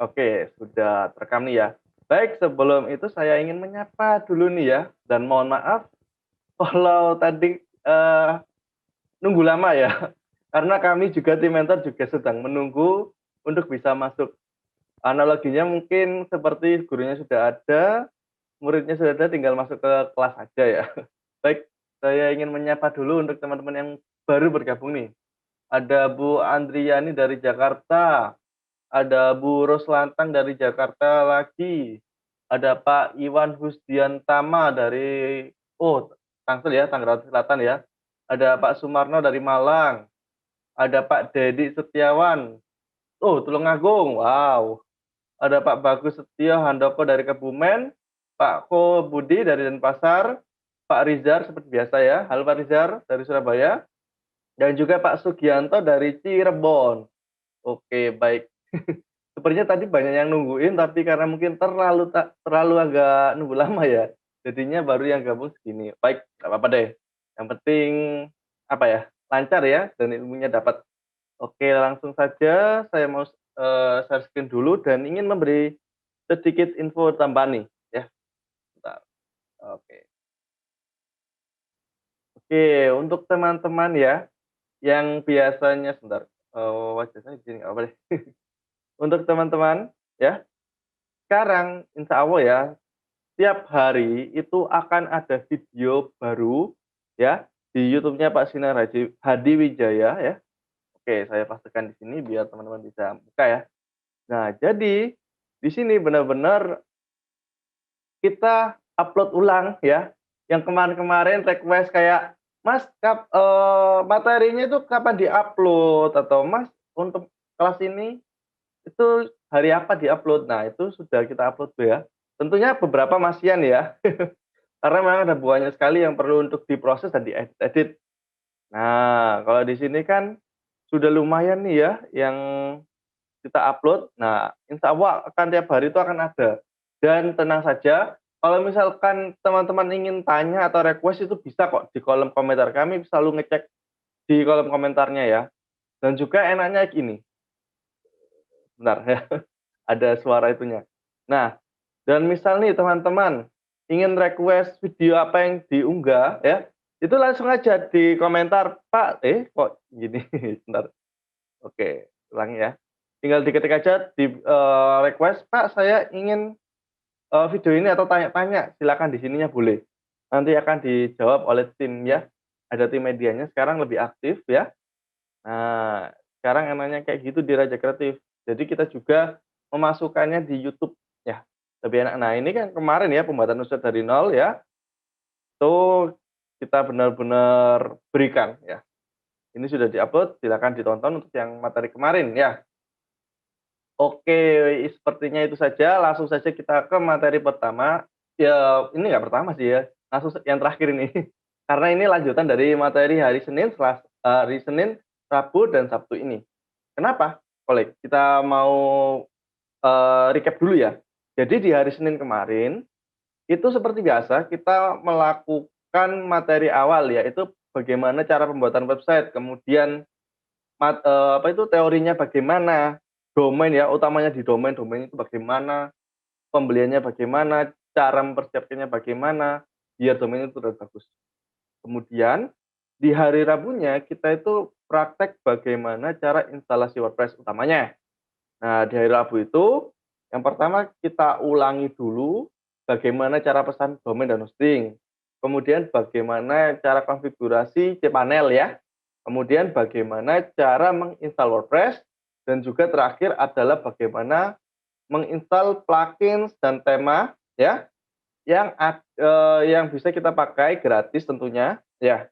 Oke, sudah terekam nih ya. Baik, sebelum itu saya ingin menyapa dulu nih ya, dan mohon maaf kalau tadi, nunggu lama ya, karena kami juga tim mentor juga sedang menunggu untuk bisa masuk. Analoginya mungkin seperti gurunya sudah ada, muridnya sudah ada, tinggal masuk ke kelas aja ya. Baik, saya ingin menyapa dulu untuk teman-teman yang baru bergabung nih. Ada Bu Andriani dari Jakarta, ada Bu Roslantang dari Jakarta lagi, ada Pak Iwan Husdiantama dari Tangsel ya, Tangerang Selatan ya. Ada Pak Sumarno dari Malang, ada Pak Dedi Setiawan, Tulungagung, wow. Ada Pak Bagus Setio Handoko dari Kebumen, Pak Ko Budi dari Denpasar, Pak Rizar seperti biasa ya. Halo Pak Rizar dari Surabaya, dan juga Pak Sugianto dari Cirebon. Oke, baik. Sepertinya tadi banyak yang nungguin, tapi karena mungkin terlalu agak nunggu lama ya, jadinya baru yang gabung segini. Baik, nggak apa-apa deh. Yang penting, apa ya, lancar ya dan ilmunya dapat. Oke, langsung saja saya mau, share screen dulu dan ingin memberi sedikit info tambahan nih, ya, bentar. Oke. Oke, untuk teman-teman ya, yang biasanya sebentar, wajah saya di sini nggak apa deh. Untuk teman-teman, ya, sekarang insya Allah ya, tiap hari itu akan ada video baru ya di YouTube-nya Pak Sinar Hadi Wijaya ya. Oke, saya pastikan di sini biar teman-teman bisa buka ya. Nah, jadi di sini benar-benar kita upload ulang ya. Yang kemarin-kemarin request kayak, "Mas, materinya itu kapan di-upload?" Atau, "Mas, untuk kelas ini itu hari apa di-upload?" Nah, itu sudah kita upload tuh ya. Tentunya beberapa masian ya. Karena memang ada banyak sekali yang perlu untuk diproses dan diedit-edit. Nah, kalau di sini kan sudah lumayan nih ya yang kita upload. Nah, insya Allah akan tiap hari itu akan ada. Dan tenang saja, kalau misalkan teman-teman ingin tanya atau request itu bisa kok di kolom komentar. Kami selalu ngecek di kolom komentarnya ya. Dan juga enaknya gini, bentar ya, ada suara itunya. Nah, dan misal nih teman-teman ingin request video apa yang diunggah ya, itu langsung aja di komentar, "Pak, kok gini?" Sebentar. Oke, ulangi ya. Tinggal diketik aja di, request, "Pak, saya ingin, video ini atau tanya-tanya." Silakan di sininya boleh. Nanti akan dijawab oleh tim ya. Ada tim medianya sekarang lebih aktif ya. Nah, sekarang enaknya kayak gitu di Raja Kreatif. Jadi kita juga memasukkannya di YouTube ya, lebih enak. Nah, ini kan kemarin ya pembuatan usaha dari nol ya, itu kita benar-benar berikan ya. Ini sudah diupload, silakan ditonton untuk yang materi kemarin ya. Oke, sepertinya itu saja, langsung saja kita ke materi pertama. Ya, ini nggak pertama sih ya, langsung yang terakhir ini. Karena ini lanjutan dari materi hari Senin, Rabu, dan Sabtu ini. Kenapa? Oleh kita mau, recap dulu ya. Jadi di hari Senin kemarin, itu seperti biasa kita melakukan materi awal yaitu bagaimana cara pembuatan website, kemudian teorinya bagaimana, domain ya, utamanya di domain, domain itu bagaimana, pembeliannya bagaimana, cara mempersiapkannya bagaimana, biar domain itu udah bagus. Kemudian di hari Rabunya kita itu praktek bagaimana cara instalasi WordPress utamanya. Nah, di hari Rabu itu yang pertama kita ulangi dulu bagaimana cara pesan domain dan hosting. Kemudian bagaimana cara konfigurasi cPanel ya. Kemudian bagaimana cara menginstal WordPress dan juga terakhir adalah bagaimana menginstal plugins dan tema ya yang bisa kita pakai gratis tentunya ya.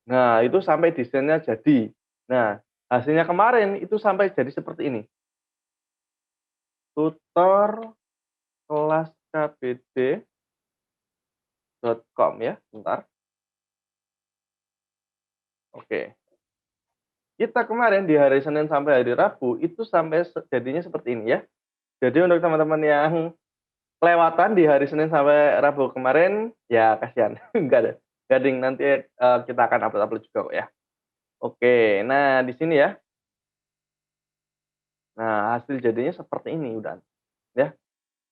Nah, itu sampai desainnya jadi. Nah, Hasilnya kemarin itu sampai jadi seperti ini, tutor kelas kbd.com ya, bentar. Oke. Kita kemarin di hari Senin sampai hari Rabu itu sampai jadinya seperti ini ya. Jadi untuk teman-teman yang kelewatan di hari Senin sampai Rabu kemarin, ya kasihan, enggak ada. Gading nanti, kita akan upload-upload juga kok ya. Oke, nah di sini ya. Nah, hasil jadinya seperti ini udah, ya.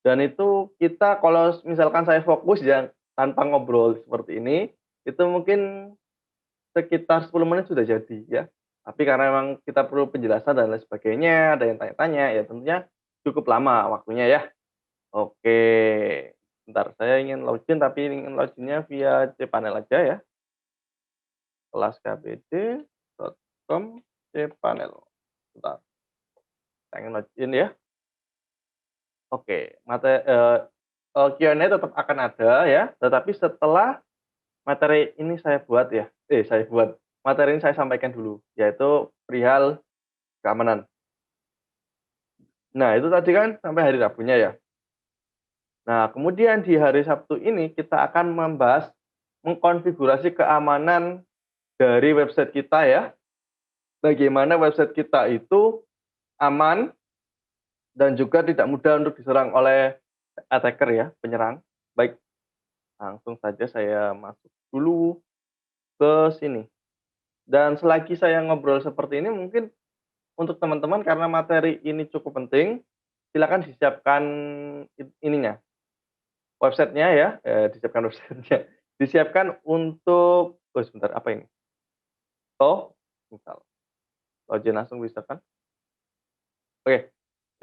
Dan itu kita kalau misalkan saya fokus ya tanpa ngobrol seperti ini, itu mungkin sekitar 10 menit sudah jadi ya. Tapi karena memang kita perlu penjelasan dan lain sebagainya, ada yang tanya-tanya, ya tentunya cukup lama waktunya ya. Oke, bentar saya ingin login tapi ingin loginnya via cpanel aja ya. Kebd.com cpanel. Bentar, saya ingin login ya. Oke, Q&A tetap akan ada ya, tetapi setelah materi ini saya buat ya, materi ini saya sampaikan dulu, yaitu perihal keamanan. Nah, itu tadi kan sampai hari Rabunya ya. Nah, kemudian di hari Sabtu ini kita akan membahas mengkonfigurasi keamanan dari website kita ya. Bagaimana website kita itu aman dan juga tidak mudah untuk diserang oleh attacker ya, penyerang. Baik, langsung saja saya masuk dulu ke sini. Dan selagi saya ngobrol seperti ini mungkin untuk teman-teman karena materi ini cukup penting, silakan disiapkan ininya, websitenya ya, disiapkan websitenya, disiapkan untuk sebentar apa ini? Oh, misal, login langsung bisa kan? Oke,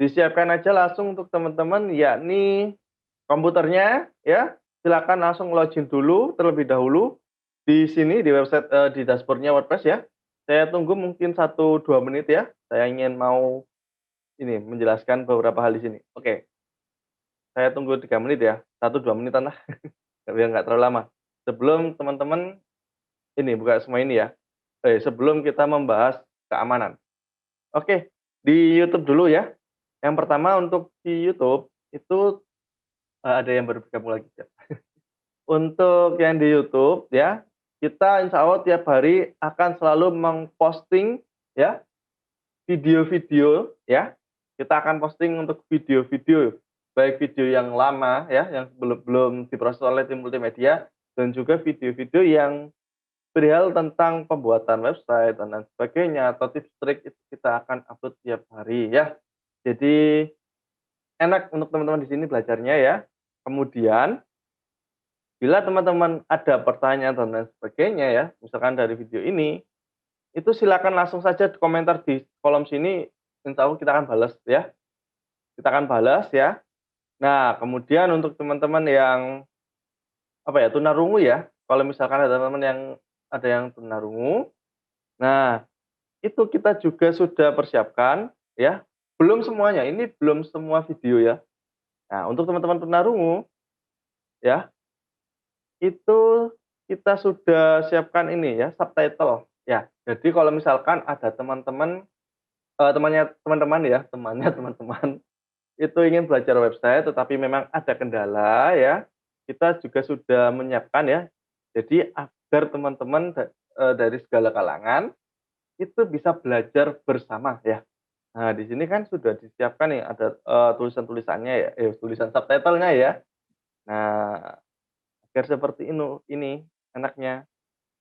disiapkan aja langsung untuk teman-teman yakni komputernya ya, silakan langsung login dulu terlebih dahulu di sini di website, di dashboard-nya WordPress ya. Saya tunggu mungkin 1-2 menit ya, saya ingin mau ini menjelaskan beberapa hal di sini. Oke, saya tunggu 3 menit ya, 1-2 menitan lah, biar nggak terlalu lama. Sebelum teman-teman ini buka semua ini ya, sebelum kita membahas keamanan. Oke, di YouTube dulu ya. Yang pertama untuk di YouTube itu, ada yang baru bergabung lagi ya. Untuk yang di YouTube ya, kita insya Allah tiap hari akan selalu mengposting ya, video-video ya. Kita akan posting untuk video-video, baik video yang lama ya, yang belum belum diproses oleh tim multimedia, dan juga video-video yang perihal tentang pembuatan website dan lain sebagainya, atau tips trik itu kita akan upload tiap hari ya. Jadi enak untuk teman-teman di sini belajarnya ya. Kemudian bila teman-teman ada pertanyaan dan lain sebagainya ya, misalkan dari video ini, itu silakan langsung saja komentar di kolom sini, insya Allah kita akan balas ya. Kita akan balas ya. Nah, kemudian untuk teman-teman yang apa ya, tunarungu ya, kalau misalkan ada teman-teman yang ada yang tunarungu, nah itu kita juga sudah persiapkan ya. Belum semuanya, ini belum semua video ya. Nah, untuk teman-teman tunarungu ya, itu kita sudah siapkan ini ya, subtitle ya. Jadi kalau misalkan ada teman-teman, teman-teman ya, temannya teman-teman itu ingin belajar website tetapi memang ada kendala ya, kita juga sudah menyiapkan ya. Jadi agar teman-teman dari segala kalangan itu bisa belajar bersama ya. Nah, di sini kan sudah disiapkan nih ada, tulisan-tulisannya ya, tulisan subtitle-nya ya. Nah, agar seperti ini enaknya.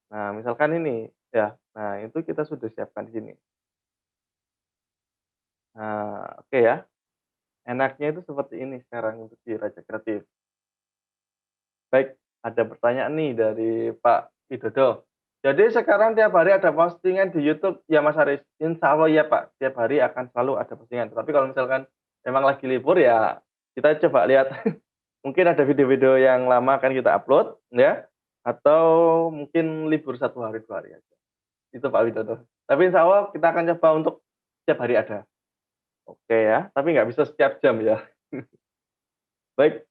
Nah, misalkan ini ya, nah itu kita sudah siapkan di sini. Nah, oke ya. Enaknya itu seperti ini sekarang untuk di Raja Kreatif. Baik, ada pertanyaan nih dari Pak Widodo. Jadi sekarang tiap hari ada postingan di YouTube ya Mas Haris? Insya Allah ya Pak, tiap hari akan selalu ada postingan. Tapi kalau misalkan memang lagi libur ya kita coba lihat mungkin ada video-video yang lama akan kita upload ya, atau mungkin libur 1 hari 2 hari aja. Itu Pak Widodo. Tapi insya Allah kita akan coba untuk setiap hari ada. Oke ya, tapi nggak bisa setiap jam ya. Baik,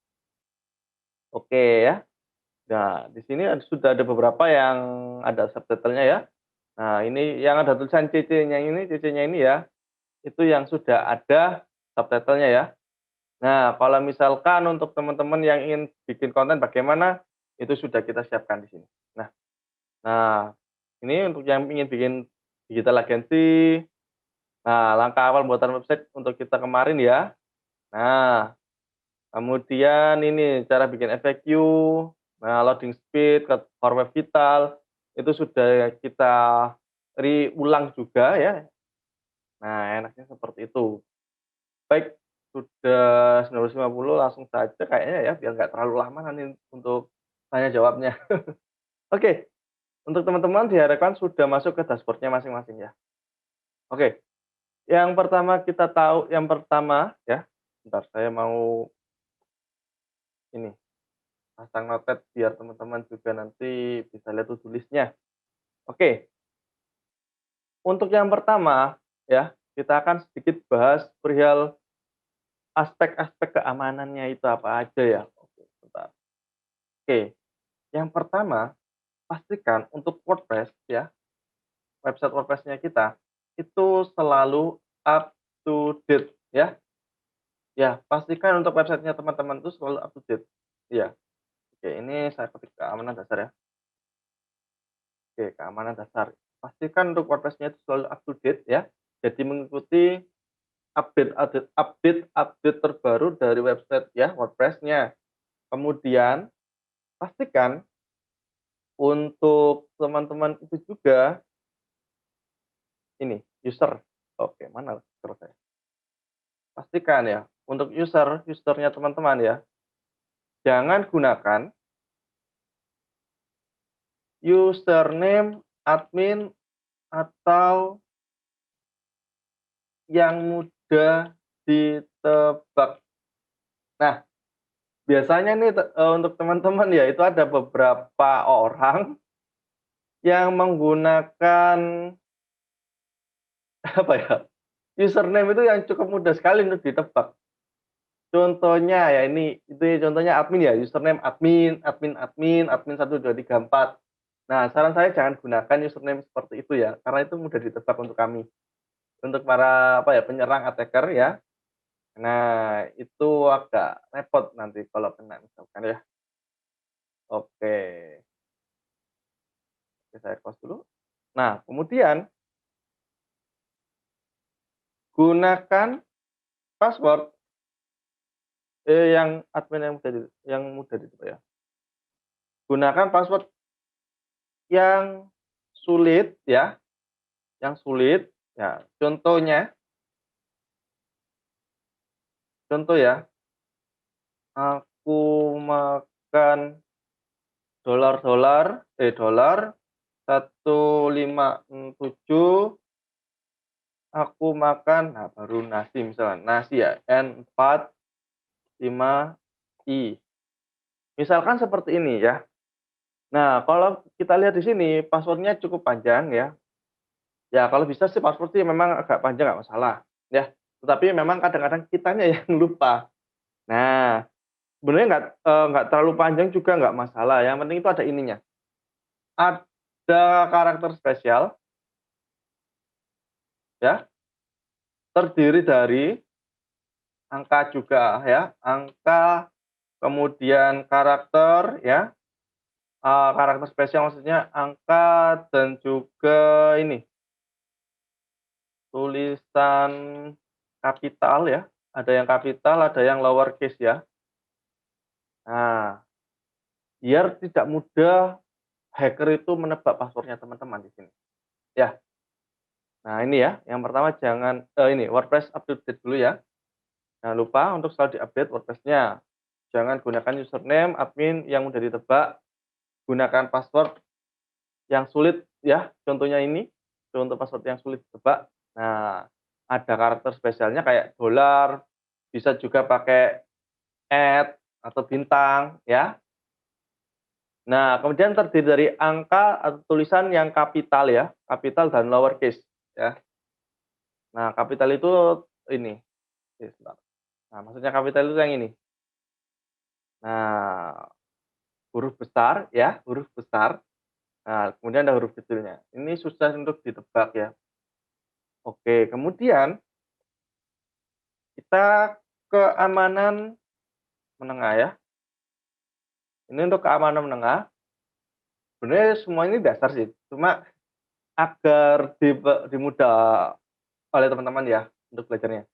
oke ya. Nah, di sini sudah ada beberapa yang ada subtitle-nya ya. Nah, ini yang ada tulisan CC-nya ini ya, itu yang sudah ada subtitle-nya ya. Nah, kalau misalkan untuk teman-teman yang ingin bikin konten bagaimana, itu sudah kita siapkan di sini. Nah nah, ini untuk yang ingin bikin digital agency, nah langkah awal pembuatan website untuk kita kemarin ya. Nah, kemudian ini cara bikin FAQ, nah loading speed, core web vital, itu sudah kita ulang juga ya. Nah, enaknya seperti itu. Baik, sudah 19.50 langsung saja kayaknya ya, biar nggak terlalu lama nanti untuk tanya jawabnya. Oke, untuk teman-teman diharapkan sudah masuk ke dashboard-nya masing-masing ya. Oke, yang pertama ya, bentar saya mau ini, pasang notet biar teman-teman juga nanti bisa lihat to do list-nya. Oke, untuk yang pertama ya, kita akan sedikit bahas perihal aspek-aspek keamanannya itu apa aja ya. Oke, bentar. Oke, yang pertama, pastikan untuk WordPress ya, website WordPress-nya kita, itu selalu up to date ya. Ya, pastikan untuk websitenya teman-teman itu selalu up to date. Iya, oke ini saya ketik keamanan dasar ya. Oke, keamanan dasar. Pastikan untuk WordPress-nya itu selalu up to date ya. Jadi mengikuti update terbaru dari website ya, WordPress-nya. Kemudian pastikan untuk teman-teman itu juga ini, user. Oke, mana user saya? Pastikan ya, untuk usernya teman-teman ya, jangan gunakan username admin atau yang mudah ditebak. Nah, biasanya nih untuk teman-teman ya, itu ada beberapa orang yang menggunakan apa ya, username itu yang cukup mudah sekali untuk ditebak. Contohnya ya ini, itu ya contohnya admin ya, username admin 1 2 3 4. Nah, saran saya jangan gunakan username seperti itu ya, karena itu mudah ditebak untuk kami. Untuk para apa ya, penyerang attacker ya. Nah, itu agak repot nanti kalau kena misalkan ya. Oke, oke saya close dulu. Nah, kemudian gunakan password, yang admin yang mudah ditebak ya. Gunakan password yang sulit ya, yang sulit ya. Contoh ya, aku makan dolar 157, aku makan, nah baru nasi misalnya, nasi ya, N45I. Misalkan seperti ini ya. Nah, kalau kita lihat di sini password-nya cukup panjang ya. Ya kalau bisa sih password sih memang agak panjang nggak masalah, ya. Tetapi memang kadang-kadang kitanya yang lupa. Nah, sebenarnya nggak terlalu panjang juga nggak masalah, yang penting itu ada ininya, ada karakter spesial ya, terdiri dari angka juga ya, angka, kemudian karakter ya, karakter spesial maksudnya angka dan juga ini, tulisan kapital ya, ada yang kapital, ada yang lower case ya. Nah, biar tidak mudah hacker itu menebak password-nya teman-teman di sini, ya. Nah ini ya, yang pertama jangan ini WordPress up to date dulu ya. Jangan lupa untuk selalu di-update WordPress-nya. Jangan gunakan username admin yang mudah ditebak, gunakan password yang sulit ya, contohnya ini, contoh password yang sulit ditebak. Nah, ada karakter spesialnya kayak dolar, bisa juga pakai atau bintang ya. Nah, kemudian terdiri dari angka atau tulisan yang kapital ya, kapital dan lower case ya. Nah, kapital itu ini, sebentar. Nah, maksudnya kapital itu yang ini. Nah, huruf besar ya, huruf besar. Nah, kemudian ada huruf kecilnya. Ini susah untuk ditebak ya. Oke, kemudian kita keamanan menengah ya. Ini untuk keamanan menengah, sebenarnya semua ini dasar sih, cuma agar dimudah oleh teman-teman ya untuk belajarnya.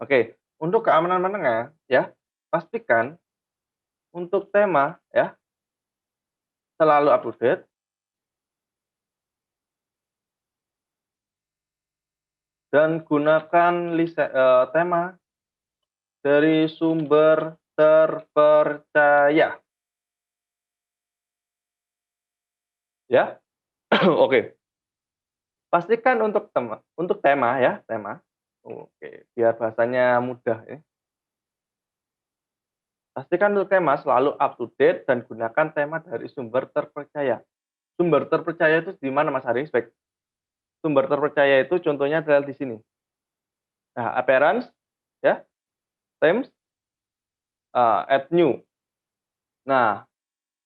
Oke, untuk keamanan menengah ya, pastikan untuk tema ya selalu up to date dan gunakan tema dari sumber terpercaya ya. Oke, pastikan untuk tema ya, tema. Oke, biar bahasanya mudah ya. Pastikan untuk tema selalu up to date dan gunakan tema dari sumber terpercaya. Sumber terpercaya itu di mana Mas Haris? Baik, sumber terpercaya itu contohnya adalah di sini. Nah, appearance ya, themes, add new. Nah,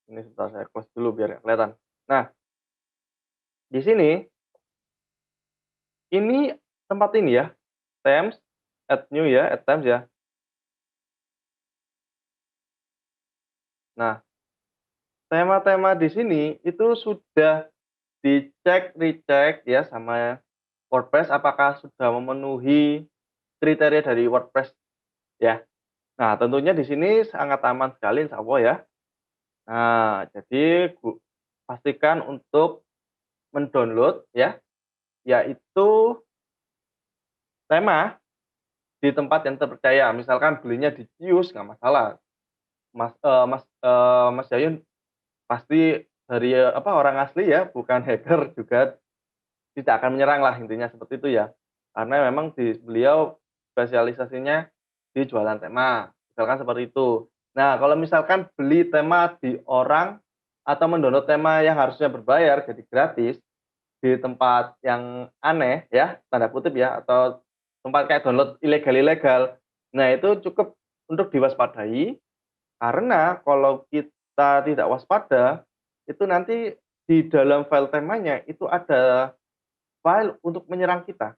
ini sebentar saya close dulu biar nggak kelihatan. Nah, di sini, ini tempat ini ya, themes, add new ya, add themes ya. Nah, tema-tema di sini itu sudah dicek, recheck ya sama WordPress apakah sudah memenuhi kriteria dari WordPress ya. Nah, tentunya di sini sangat aman sekali insya Allah ya. Nah, jadi pastikan untuk mendownload ya, yaitu tema di tempat yang terpercaya. Misalkan belinya di Kius nggak masalah. Mas Yayun pasti dari apa orang asli ya, bukan hacker juga tidak akan menyerang lah intinya seperti itu ya. Karena memang beliau spesialisasinya di jualan tema, misalkan seperti itu. Nah, kalau misalkan beli tema di orang atau mendownload tema yang harusnya berbayar jadi gratis di tempat yang aneh ya, tanda kutip ya, atau tempat kayak download ilegal-ilegal. Nah, itu cukup untuk diwaspadai karena kalau kita tidak waspada, itu nanti di dalam file temanya itu ada file untuk menyerang kita,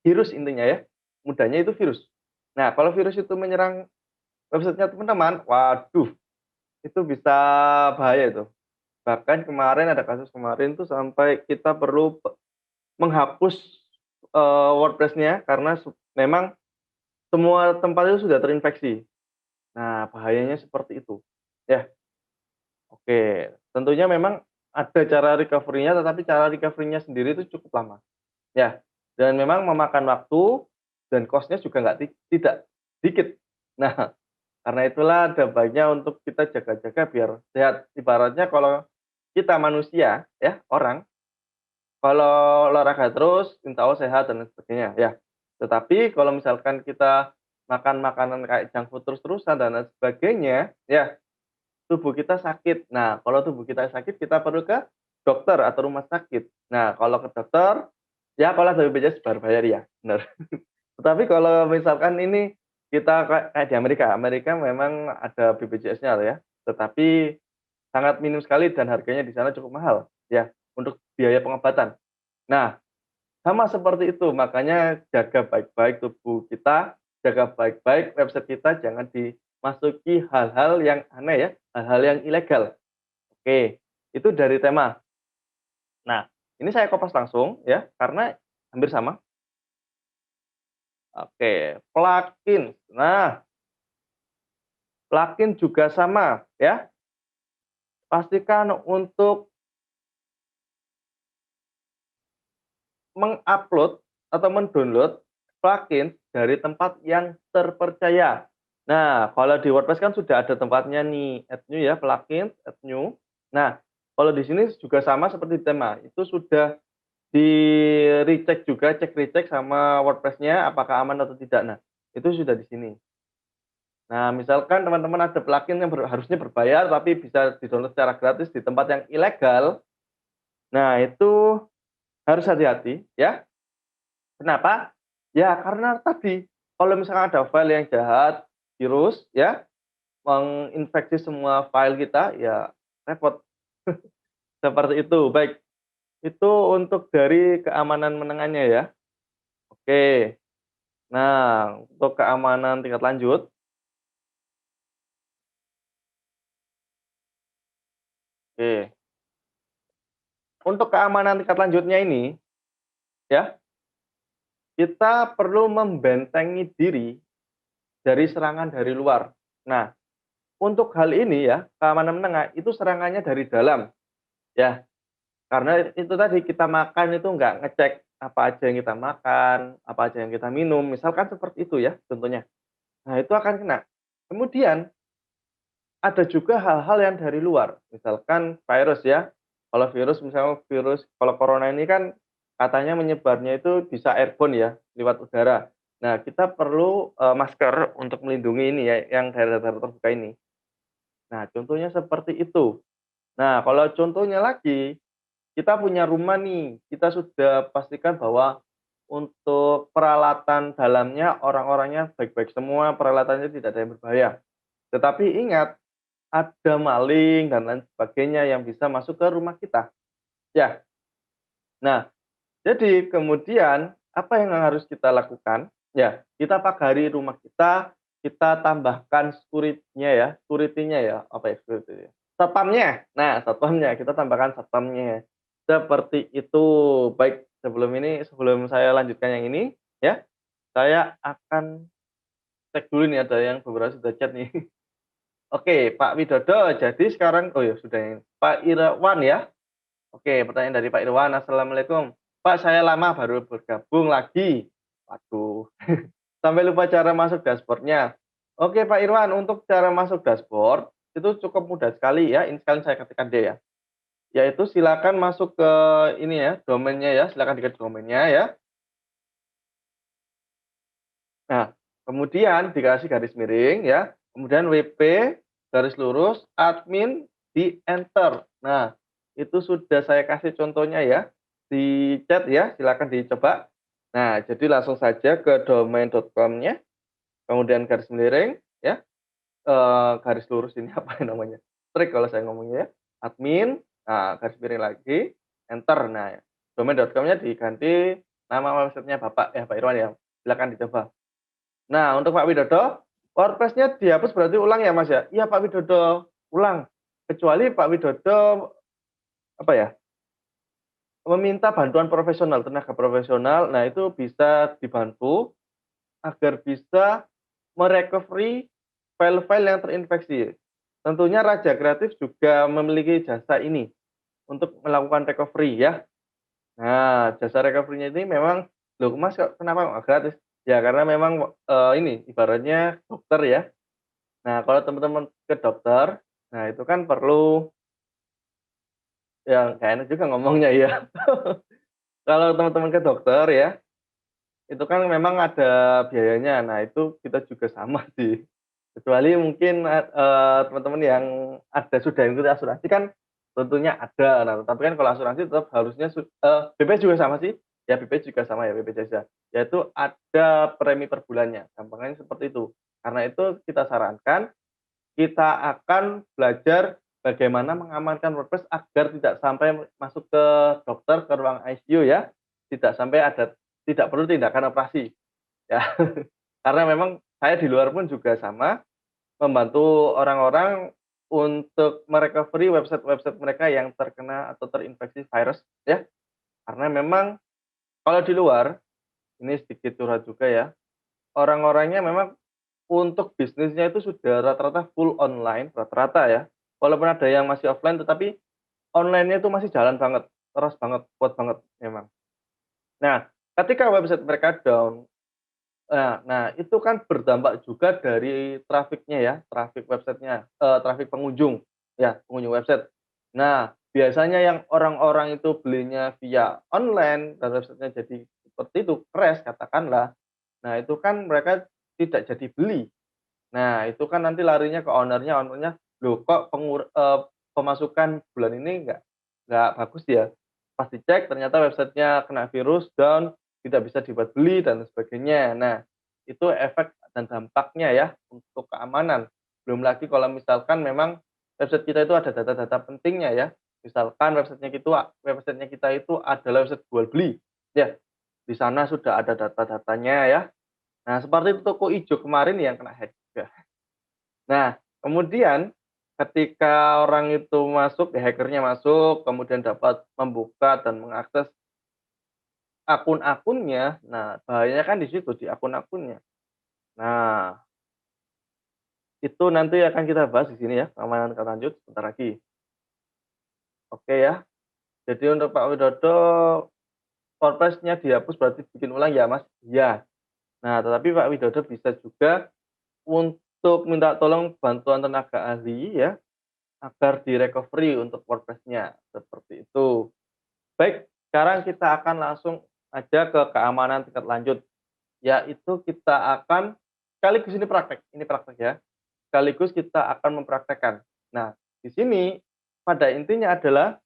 virus intinya ya, mudahnya itu virus. Nah, kalau virus itu menyerang websitenya teman-teman, waduh, itu bisa bahaya itu. Bahkan kemarin ada kasus kemarin tuh sampai kita perlu menghapus, WordPress-nya karena memang semua tempat itu sudah terinfeksi. Nah, bahayanya seperti itu, ya. Oke, tentunya memang ada cara recovery-nya, tetapi cara recovery-nya sendiri itu cukup lama, ya. Dan memang memakan waktu dan cost-nya juga nggak tidak dikit. Nah, karena itulah ada baiknya untuk kita jaga-jaga biar sehat. Ibaratnya kalau kita manusia, ya, orang, kalau olahraga terus, insya Allah sehat dan lain sebagainya, ya. Tetapi kalau misalkan kita makan makanan kayak junk food terus-terusan dan lain sebagainya, ya, tubuh kita sakit. Nah, kalau tubuh kita sakit, kita perlu ke dokter atau rumah sakit. Nah, kalau ke dokter, ya kalau ada BPJS baru bayar ya, benar. Tetapi kalau misalkan ini kita kayak di Amerika, Amerika memang ada BPJS-nya ya, tetapi sangat minim sekali dan harganya di sana cukup mahal ya untuk biaya pengobatan. Nah, sama seperti itu, makanya jaga baik-baik tubuh kita, jaga baik-baik website kita, jangan dimasuki hal-hal yang aneh ya, hal-hal yang ilegal. Oke, itu dari tema. Nah, ini saya kopas langsung ya, karena hampir sama. Oke, plugin. Nah, plugin juga sama ya. Pastikan untuk mengupload atau mendownload plugin dari tempat yang terpercaya. Nah, kalau di WordPress kan sudah ada tempatnya nih, add new ya, plugin, add new. Nah, kalau di sini juga sama seperti tema, itu sudah di-recheck juga, cek recheck sama WordPress-nya apakah aman atau tidak. Nah, itu sudah di sini. Nah, misalkan teman-teman ada plugin yang harusnya berbayar tapi bisa di-download secara gratis di tempat yang ilegal. Nah, itu harus hati-hati ya. Kenapa? Ya karena tadi, kalau misalkan ada file yang jahat, virus ya, menginfeksi semua file kita, ya repot. Seperti itu, baik. Itu untuk dari keamanan menengahnya ya. Oke. Nah, untuk keamanan tingkat lanjut, oke. Untuk keamanan tingkat lanjutnya ini, ya, kita perlu membentengi diri dari serangan dari luar. Nah, untuk hal ini ya, keamanan menengah itu serangannya dari dalam, ya. Karena itu tadi kita makan itu nggak ngecek apa aja yang kita makan, apa aja yang kita minum, misalkan seperti itu ya contohnya. Nah, itu akan kena. Kemudian ada juga hal-hal yang dari luar, misalkan virus ya. Kalau virus misalnya virus kalau corona ini kan katanya menyebarnya itu bisa airborne ya, lewat udara. Nah, kita perlu, masker untuk melindungi ini ya, yang daerah-daerah terbuka ini. Nah, contohnya seperti itu. Nah, kalau contohnya lagi, kita punya rumah nih, kita sudah pastikan bahwa untuk peralatan dalamnya orang-orangnya baik-baik semua, peralatannya tidak ada yang berbahaya. Tetapi ingat, ada maling dan lain sebagainya yang bisa masuk ke rumah kita, ya. Nah, jadi kemudian apa yang harus kita lakukan? Ya, kita pagari rumah kita tambahkan security-nya ya, apa ya security ya, satpamnya. Nah, satpamnya, kita tambahkan satpamnya. Seperti itu. Baik, sebelum saya lanjutkan yang ini, ya, saya akan cek dulu nih ada yang beberapa sudah chat nih. Oke, Pak Widodo, jadi sekarang oh ya sudah ini, Pak Irawan ya? Oke, pertanyaan dari Pak Irwan. Assalamualaikum. Pak, saya lama baru bergabung lagi. Waduh, sampai lupa cara masuk dashboard-nya. Oke, Pak Irwan, untuk cara masuk dashboard itu cukup mudah sekali ya. Ini sekali saya ketikkan deh ya. Yaitu silakan masuk ke ini ya, domainnya ya. Silakan diklik domainnya ya. Nah, kemudian dikasih garis miring ya. Kemudian WP garis lurus admin di enter. Nah, itu sudah saya kasih contohnya ya di chat ya, silakan dicoba. Nah, jadi langsung saja ke domain.com-nya, kemudian garis miring ya, garis lurus ini apa ya namanya? Trik kalau saya ngomongnya ya. Admin, nah garis miring lagi, enter. Nah, domain.com-nya diganti nama websitenya Bapak ya, Pak Irwan ya. Silakan dicoba. Nah, untuk Pak Widodo, WordPress-nya dihapus berarti ulang ya, Mas, ya? Iya, Pak Widodo, ulang. Kecuali Pak Widodo, apa ya, meminta bantuan profesional, tenaga profesional. Nah, itu bisa dibantu agar bisa merecovery file-file yang terinfeksi. Tentunya Raja Kreatif juga memiliki jasa ini untuk melakukan recovery ya. Nah, jasa recovery-nya ini memang, "Loh, Mas, kok kenapa nggak gratis?" Ya, karena memang, ini ibaratnya dokter ya. Nah, kalau teman-teman ke dokter, nah itu kan perlu yang nggak enak juga ngomongnya ya. Kalau teman-teman ke dokter ya, itu kan memang ada biayanya. Nah, itu kita juga sama sih. Kecuali mungkin, teman-teman yang sudah ikut asuransi kan tentunya ada. Nah, tapi kan kalau asuransi tetap harusnya BPJS juga sama sih, ya BPJS juga sama ya, BPJS ya, yaitu ada premi per bulannya, gampangnya seperti itu. Karena itu kita sarankan kita akan belajar bagaimana mengamankan WordPress agar tidak sampai masuk ke dokter, ke ruang ICU ya, tidak perlu tindakan operasi, ya. Karena memang saya di luar pun juga sama, membantu orang-orang untuk merecovery website-website mereka yang terkena atau terinfeksi virus ya. Karena memang kalau di luar, ini sedikit curhat juga ya, orang-orangnya memang untuk bisnisnya itu sudah rata-rata full online, rata-rata ya. Walaupun ada yang masih offline, tetapi online-nya itu masih jalan banget, keras banget, kuat banget memang. Nah, ketika website mereka down, nah itu kan berdampak juga dari trafiknya ya, trafik websitenya, trafik pengunjung, ya pengunjung website. Nah, biasanya yang orang-orang itu belinya via online dan websitenya jadi seperti itu, crash katakanlah. Nah, itu kan mereka tidak jadi beli. Nah, itu kan nanti larinya ke owner-nya, "Loh kok pemasukan bulan ini nggak bagus ya?" Pas dicek ternyata websitenya kena virus, down, tidak bisa dibuat beli dan sebagainya. Nah, itu efek dan dampaknya ya untuk keamanan. Belum lagi kalau misalkan memang website kita itu ada data-data pentingnya ya. Misalkan websitenya kita itu adalah website jual beli, ya, di sana sudah ada data-datanya ya. Nah, seperti toko ijo kemarin yang kena hack juga. Nah, kemudian ketika orang itu masuk, ya hacker masuk, kemudian dapat membuka dan mengakses akun-akunnya, nah bahayanya kan di situ, di akun-akunnya. Nah, itu nanti akan kita bahas di sini ya, keamanan lanjut sebentar lagi. Oke ya. Jadi untuk Pak Widodo, WordPress-nya dihapus berarti bikin ulang ya, Mas? Iya. Nah, tetapi Pak Widodo bisa juga untuk minta tolong bantuan tenaga ahli ya, agar di-recovery untuk WordPress-nya, seperti itu. Baik, sekarang kita akan langsung aja ke keamanan tingkat lanjut, yaitu kita akan sekaligus ini praktek ya, sekaligus kita akan mempraktekkan. Nah, di sini pada intinya adalah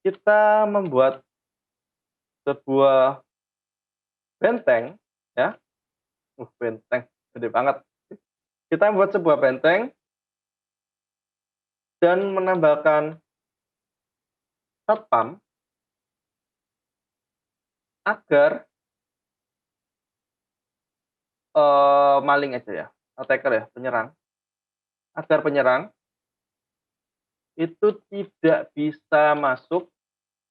kita membuat sebuah benteng ya, benteng gede banget. Kita membuat sebuah benteng dan menambahkan satpam agar, maling aja ya, attacker ya, penyerang, agar penyerang itu tidak bisa masuk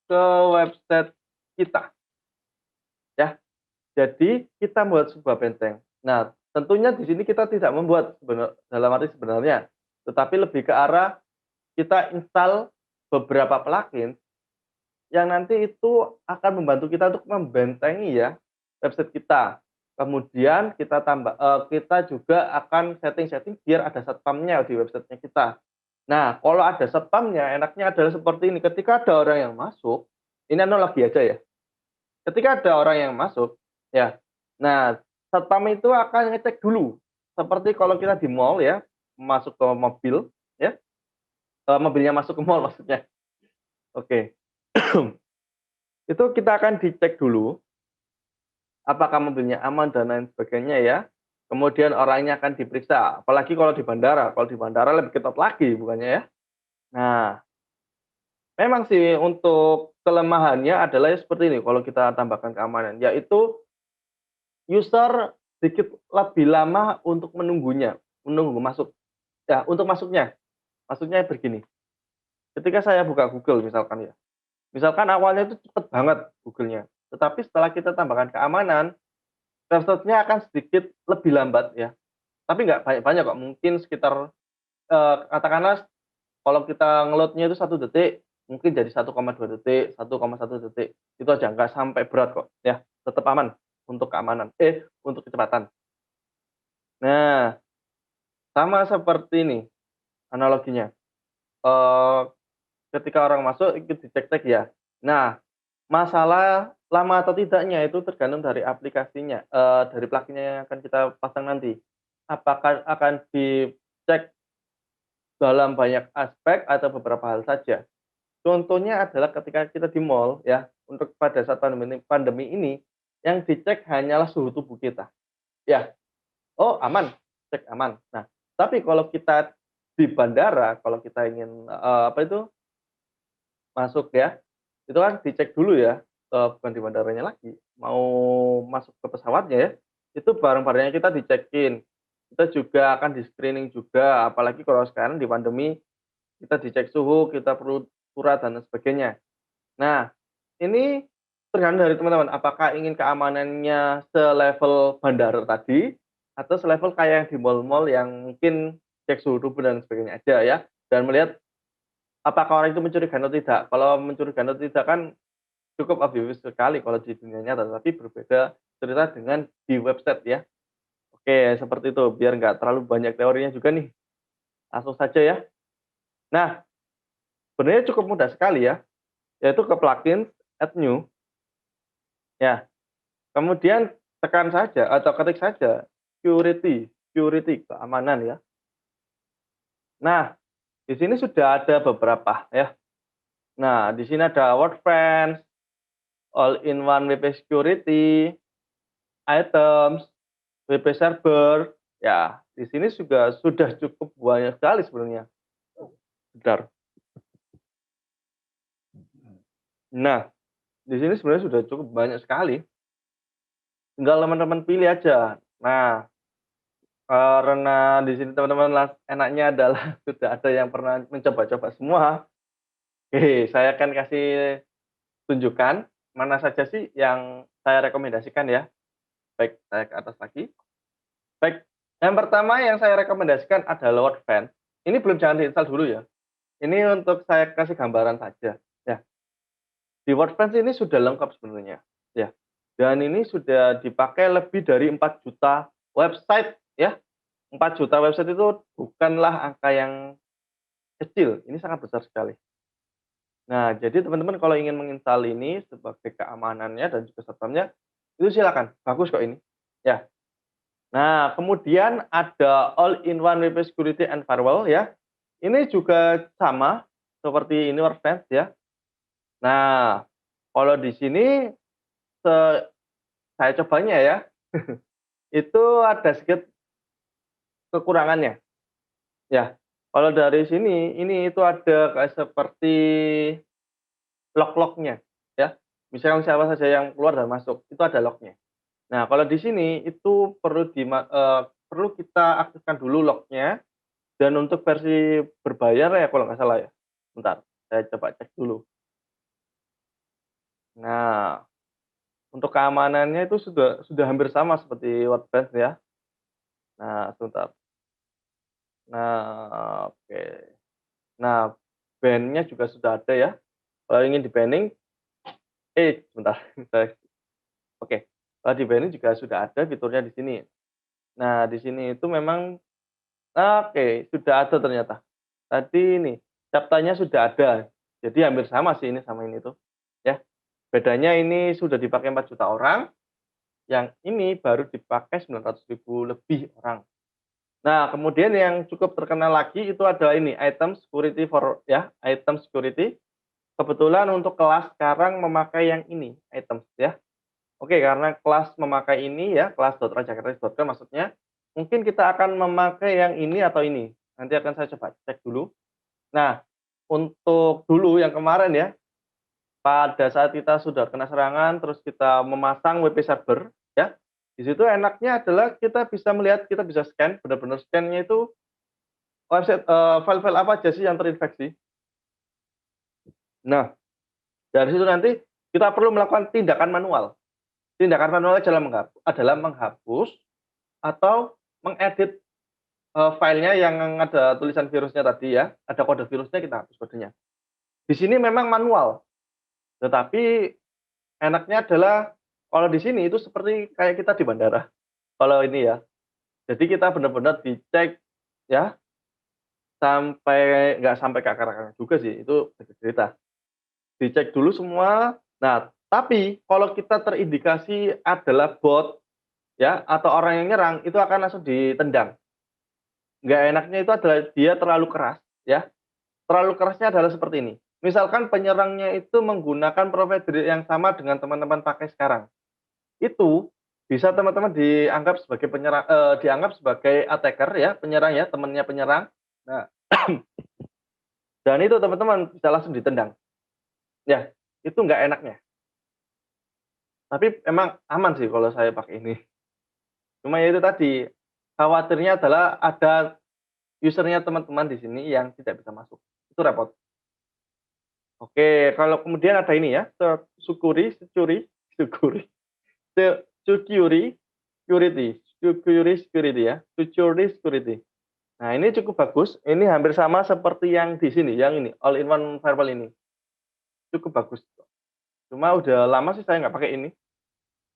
ke website kita ya. Jadi kita membuat sebuah benteng. Nah, tentunya di sini kita tidak membuat dalam arti sebenarnya, tetapi lebih ke arah kita install beberapa plugin yang nanti itu akan membantu kita untuk membentengi ya website kita. Kemudian kita juga akan setting-setting biar ada satpamnya di websitenya kita. Nah, kalau ada satpamnya, enaknya adalah seperti ini, ketika ada orang yang masuk, ini analogi aja ya, ketika ada orang yang masuk, ya, nah satpam itu akan ngecek dulu, seperti kalau kita di mall ya, masuk ke mobil, ya, mobilnya masuk ke mall maksudnya, oke. Itu kita akan dicek dulu, apakah mobilnya aman dan lain sebagainya ya. Kemudian orangnya akan diperiksa, apalagi kalau di bandara lebih ketat lagi bukannya ya. Nah, memang sih untuk kelemahannya adalah ya seperti ini kalau kita tambahkan keamanan, yaitu user sedikit lebih lama untuk menunggu masuk. Ya, untuk masuknya, maksudnya begini, ketika saya buka Google misalkan ya, misalkan awalnya itu cepet banget Google-nya, tetapi setelah kita tambahkan keamanan, website-nya akan sedikit lebih lambat ya, tapi nggak banyak-banyak kok, mungkin sekitar, katakanlah kalau kita nge-load-nya itu 1 detik, mungkin jadi 1,2 detik, 1,1 detik, itu aja, nggak sampai berat kok, ya, tetap aman untuk keamanan untuk kecepatan. Nah, sama seperti ini analoginya, eee, ketika orang masuk ikut dicek-cek ya. Nah, masalah lama atau tidaknya itu tergantung dari aplikasinya, dari plugin yang akan kita pasang nanti. Apakah akan dicek dalam banyak aspek atau beberapa hal saja. Contohnya adalah ketika kita di mall ya, untuk pada saat pandemi ini, yang dicek hanyalah suhu tubuh kita. Ya, oh aman, cek aman. Nah, tapi kalau kita di bandara, kalau kita ingin, apa itu, masuk ya, itu kan dicek dulu ya, bukan di bandaranya lagi, mau masuk ke pesawatnya ya, itu barang-barangnya kita dicekin. Kita juga akan di-screening juga, apalagi kalau sekarang di pandemi, kita dicek suhu, kita perlu surat dan lain sebagainya. Nah, ini tergantung dari teman-teman, apakah ingin keamanannya selevel bandara tadi, atau selevel kayak yang di mall-mall yang mungkin cek suhu tubuh dan sebagainya aja ya, dan melihat apakah orang itu mencurigakan atau tidak. Kalau mencurigakan atau tidak kan cukup obvious sekali kalau di dunia nyata, tapi berbeda cerita dengan di website ya. Oke, seperti itu, biar nggak terlalu banyak teorinya juga nih, langsung saja ya. Nah, sebenarnya cukup mudah sekali ya, yaitu ke plugin, add new, ya. Kemudian tekan saja atau ketik saja security, keamanan ya. Nah, di sini sudah ada beberapa ya. Nah, di sini ada WordFence, all-in-one WP security, items, WP server. Ya, di sini juga sudah cukup banyak sekali sebenarnya. Bentar. Nah, di sini sebenarnya sudah cukup banyak sekali, tinggal teman-teman pilih aja. Nah, karena di sini teman-teman enaknya adalah sudah ada yang pernah mencoba-coba semua, oke, saya akan kasih tunjukkan mana saja sih yang saya rekomendasikan ya. Baik, saya ke atas lagi. Baik, yang pertama yang saya rekomendasikan adalah Wordfence. Ini belum, jangan diinstal dulu ya. Ini untuk saya kasih gambaran saja, ya. Di Wordfence ini sudah lengkap sebenarnya, ya. Dan ini sudah dipakai lebih dari 4 juta website, ya. 4 juta website itu bukanlah angka yang kecil, ini sangat besar sekali. Nah, jadi teman-teman kalau ingin menginstal ini sebagai keamanannya dan juga satpamnya, itu silakan, bagus kok ini, ya. Nah, kemudian ada all-in-one WP Security and Firewall ya. Ini juga sama seperti ini Wordfence ya. Nah, kalau di sini saya cobanya ya, itu ada sedikit kekurangannya. Ya, kalau dari sini ini itu ada kayak seperti log-lognya ya. Misalnya siapa saja yang keluar dan masuk, itu ada lognya. Nah, kalau di sini itu perlu kita aktifkan dulu lognya. Dan untuk versi berbayar ya kalau nggak salah ya. Bentar, saya coba cek dulu. Nah, untuk keamanannya itu sudah hampir sama seperti Wordpress ya. Nah, sebentar. Nah, oke. Nah, ban-nya juga sudah ada ya. Kalau ingin di-banning, sebentar. Oke, kalau di-banning juga sudah ada fiturnya di sini. Nah, di sini itu memang oke, sudah ada ternyata. Tadi ini, daftarnya sudah ada. Jadi hampir sama sih ini sama ini tuh, ya. Bedanya ini sudah dipakai 4 juta orang, yang ini baru dipakai 900.000 lebih orang. Nah, kemudian yang cukup terkenal lagi itu adalah ini, item security for ya, item security. Kebetulan untuk kelas sekarang memakai yang ini, items ya. Oke, karena kelas memakai ini ya, kelas.rajakritis.com maksudnya, mungkin kita akan memakai yang ini atau ini. Nanti akan saya coba cek dulu. Nah, untuk dulu yang kemarin ya, pada saat kita sudah kena serangan, terus kita memasang WP server, ya, di situ enaknya adalah kita bisa melihat, kita bisa scan, benar-benar scan-nya itu website, file-file apa aja sih yang terinfeksi. Nah, dari situ nanti kita perlu melakukan tindakan manual. Tindakan manual adalah menghapus atau mengedit, filenya yang ada tulisan virusnya tadi ya, ada kode virusnya kita hapus kodenya. Di sini memang manual, tetapi enaknya adalah kalau di sini itu seperti kayak kita di bandara, kalau ini ya. Jadi kita benar-benar dicek ya, nggak sampai ke akar-akarnya juga sih, itu beda cerita. Dicek dulu semua. Nah, tapi kalau kita terindikasi adalah bot ya, atau orang yang nyerang, itu akan langsung ditendang. Nggak enaknya itu adalah dia terlalu keras ya, terlalu kerasnya adalah seperti ini. Misalkan penyerangnya itu menggunakan provider yang sama dengan teman-teman pakai sekarang. Itu bisa teman-teman dianggap sebagai dianggap sebagai attacker ya, penyerang ya, temannya penyerang. Nah, dan itu teman-teman bisa langsung ditendang. Ya, itu nggak enaknya. Tapi emang aman sih kalau saya pakai ini. Cuma ya itu tadi, khawatirnya adalah ada usernya teman-teman di sini yang tidak bisa masuk. Itu repot. Oke, kalau kemudian ada ini ya, Security, Security, Security, Security ya, Security. Nah, ini cukup bagus, ini hampir sama seperti yang di sini, yang ini, all-in-one firewall ini, cukup bagus. Cuma udah lama sih saya nggak pakai ini.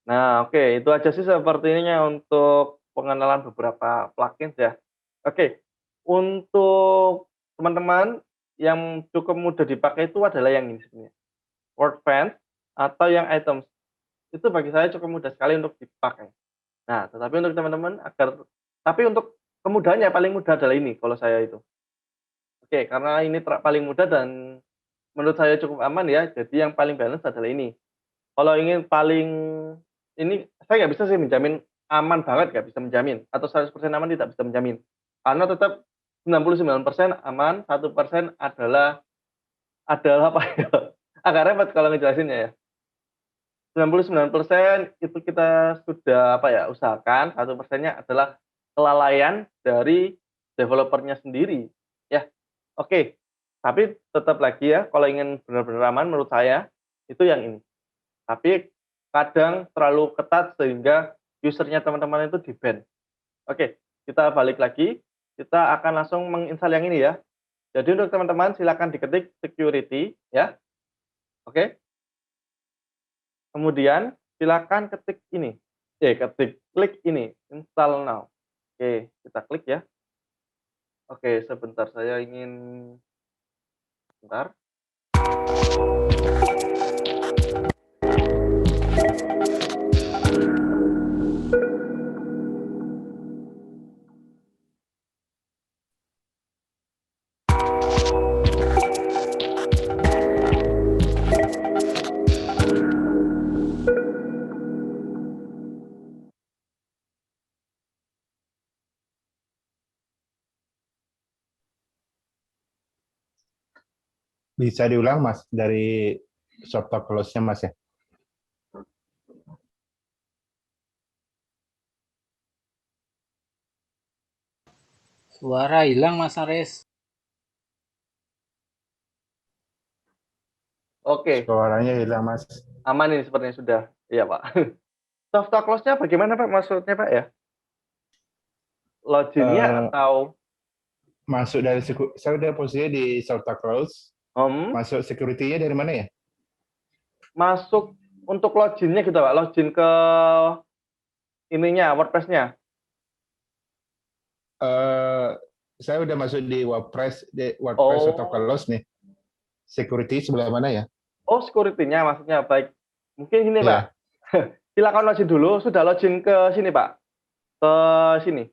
Nah, oke, itu aja sih sepertinya untuk pengenalan beberapa plugins ya. Oke, untuk teman-teman yang cukup mudah dipakai itu adalah yang ini sebenarnya, Wordfence atau yang items. Itu bagi saya cukup mudah sekali untuk dipakai. Nah, tetapi untuk teman-teman tapi untuk kemudahannya paling mudah adalah ini kalau saya itu. Oke, karena ini paling mudah dan menurut saya cukup aman ya, jadi yang paling balance adalah ini. Kalau ingin paling ini saya nggak bisa sih menjamin aman banget, nggak bisa menjamin, atau 100% aman tidak bisa menjamin. Karena tetap 99% aman, 1% adalah apa ya? Agak repot kalau ngejelasinnya ya. 99% itu kita sudah apa ya, usahakan, 1%-nya adalah kelalaian dari developer-nya sendiri, ya. Oke, tapi tetap lagi ya, kalau ingin benar-benar aman menurut saya, itu yang ini. Tapi kadang terlalu ketat sehingga user-nya teman-teman itu di-ban. Oke, kita balik lagi, kita akan langsung menginstal yang ini ya. Jadi untuk teman-teman silakan diketik security ya, oke. Kemudian silakan ketik ini, klik ini, install now. Oke, kita klik ya. Oke, sebentar saya ingin sebentar. Bisa diulang, Mas, dari soft close-nya, Mas, ya? Suara hilang Mas Aris. Oke, Suaranya hilang, Mas. aman ini sepertinya sudah. Iya, Pak. Soft close-nya bagaimana, Pak, maksudnya, Pak, ya? Login-nya Eh, atau masuk dari saya udah posisinya di soft close. hmm, Masuk security-nya dari mana ya? masuk untuk login-nya gitu, Pak, login ke ininya, WordPress-nya? Saya udah masuk di WordPress soft Oh. close nih. Security sebelah mana ya? Oh, security-nya maksudnya, baik. Mungkin gini, Pak, Ya, silakan login dulu, sudah login ke sini, Pak? Ke sini,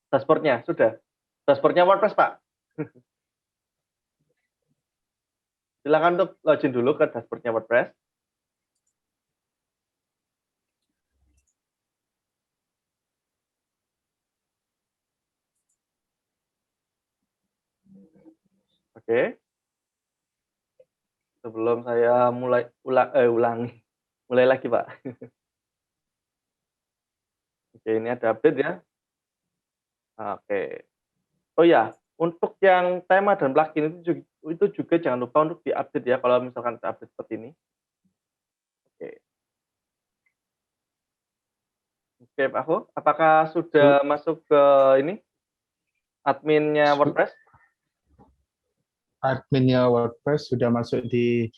dashboard-nya, sudah? Dashboard-nya WordPress, Pak? Silakan untuk login dulu ke dashboard-nya WordPress. Oke, sebelum saya ulangi. Mulai lagi, Pak. Oke, ini ada update ya. Oke. Oh ya, untuk yang tema dan plugin itu juga jangan lupa untuk diupdate ya kalau misalkan ada update seperti ini. Oke. Oke, Pak Ho, apakah sudah masuk ke ini, adminnya WordPress? adminnya WordPress sudah masuk di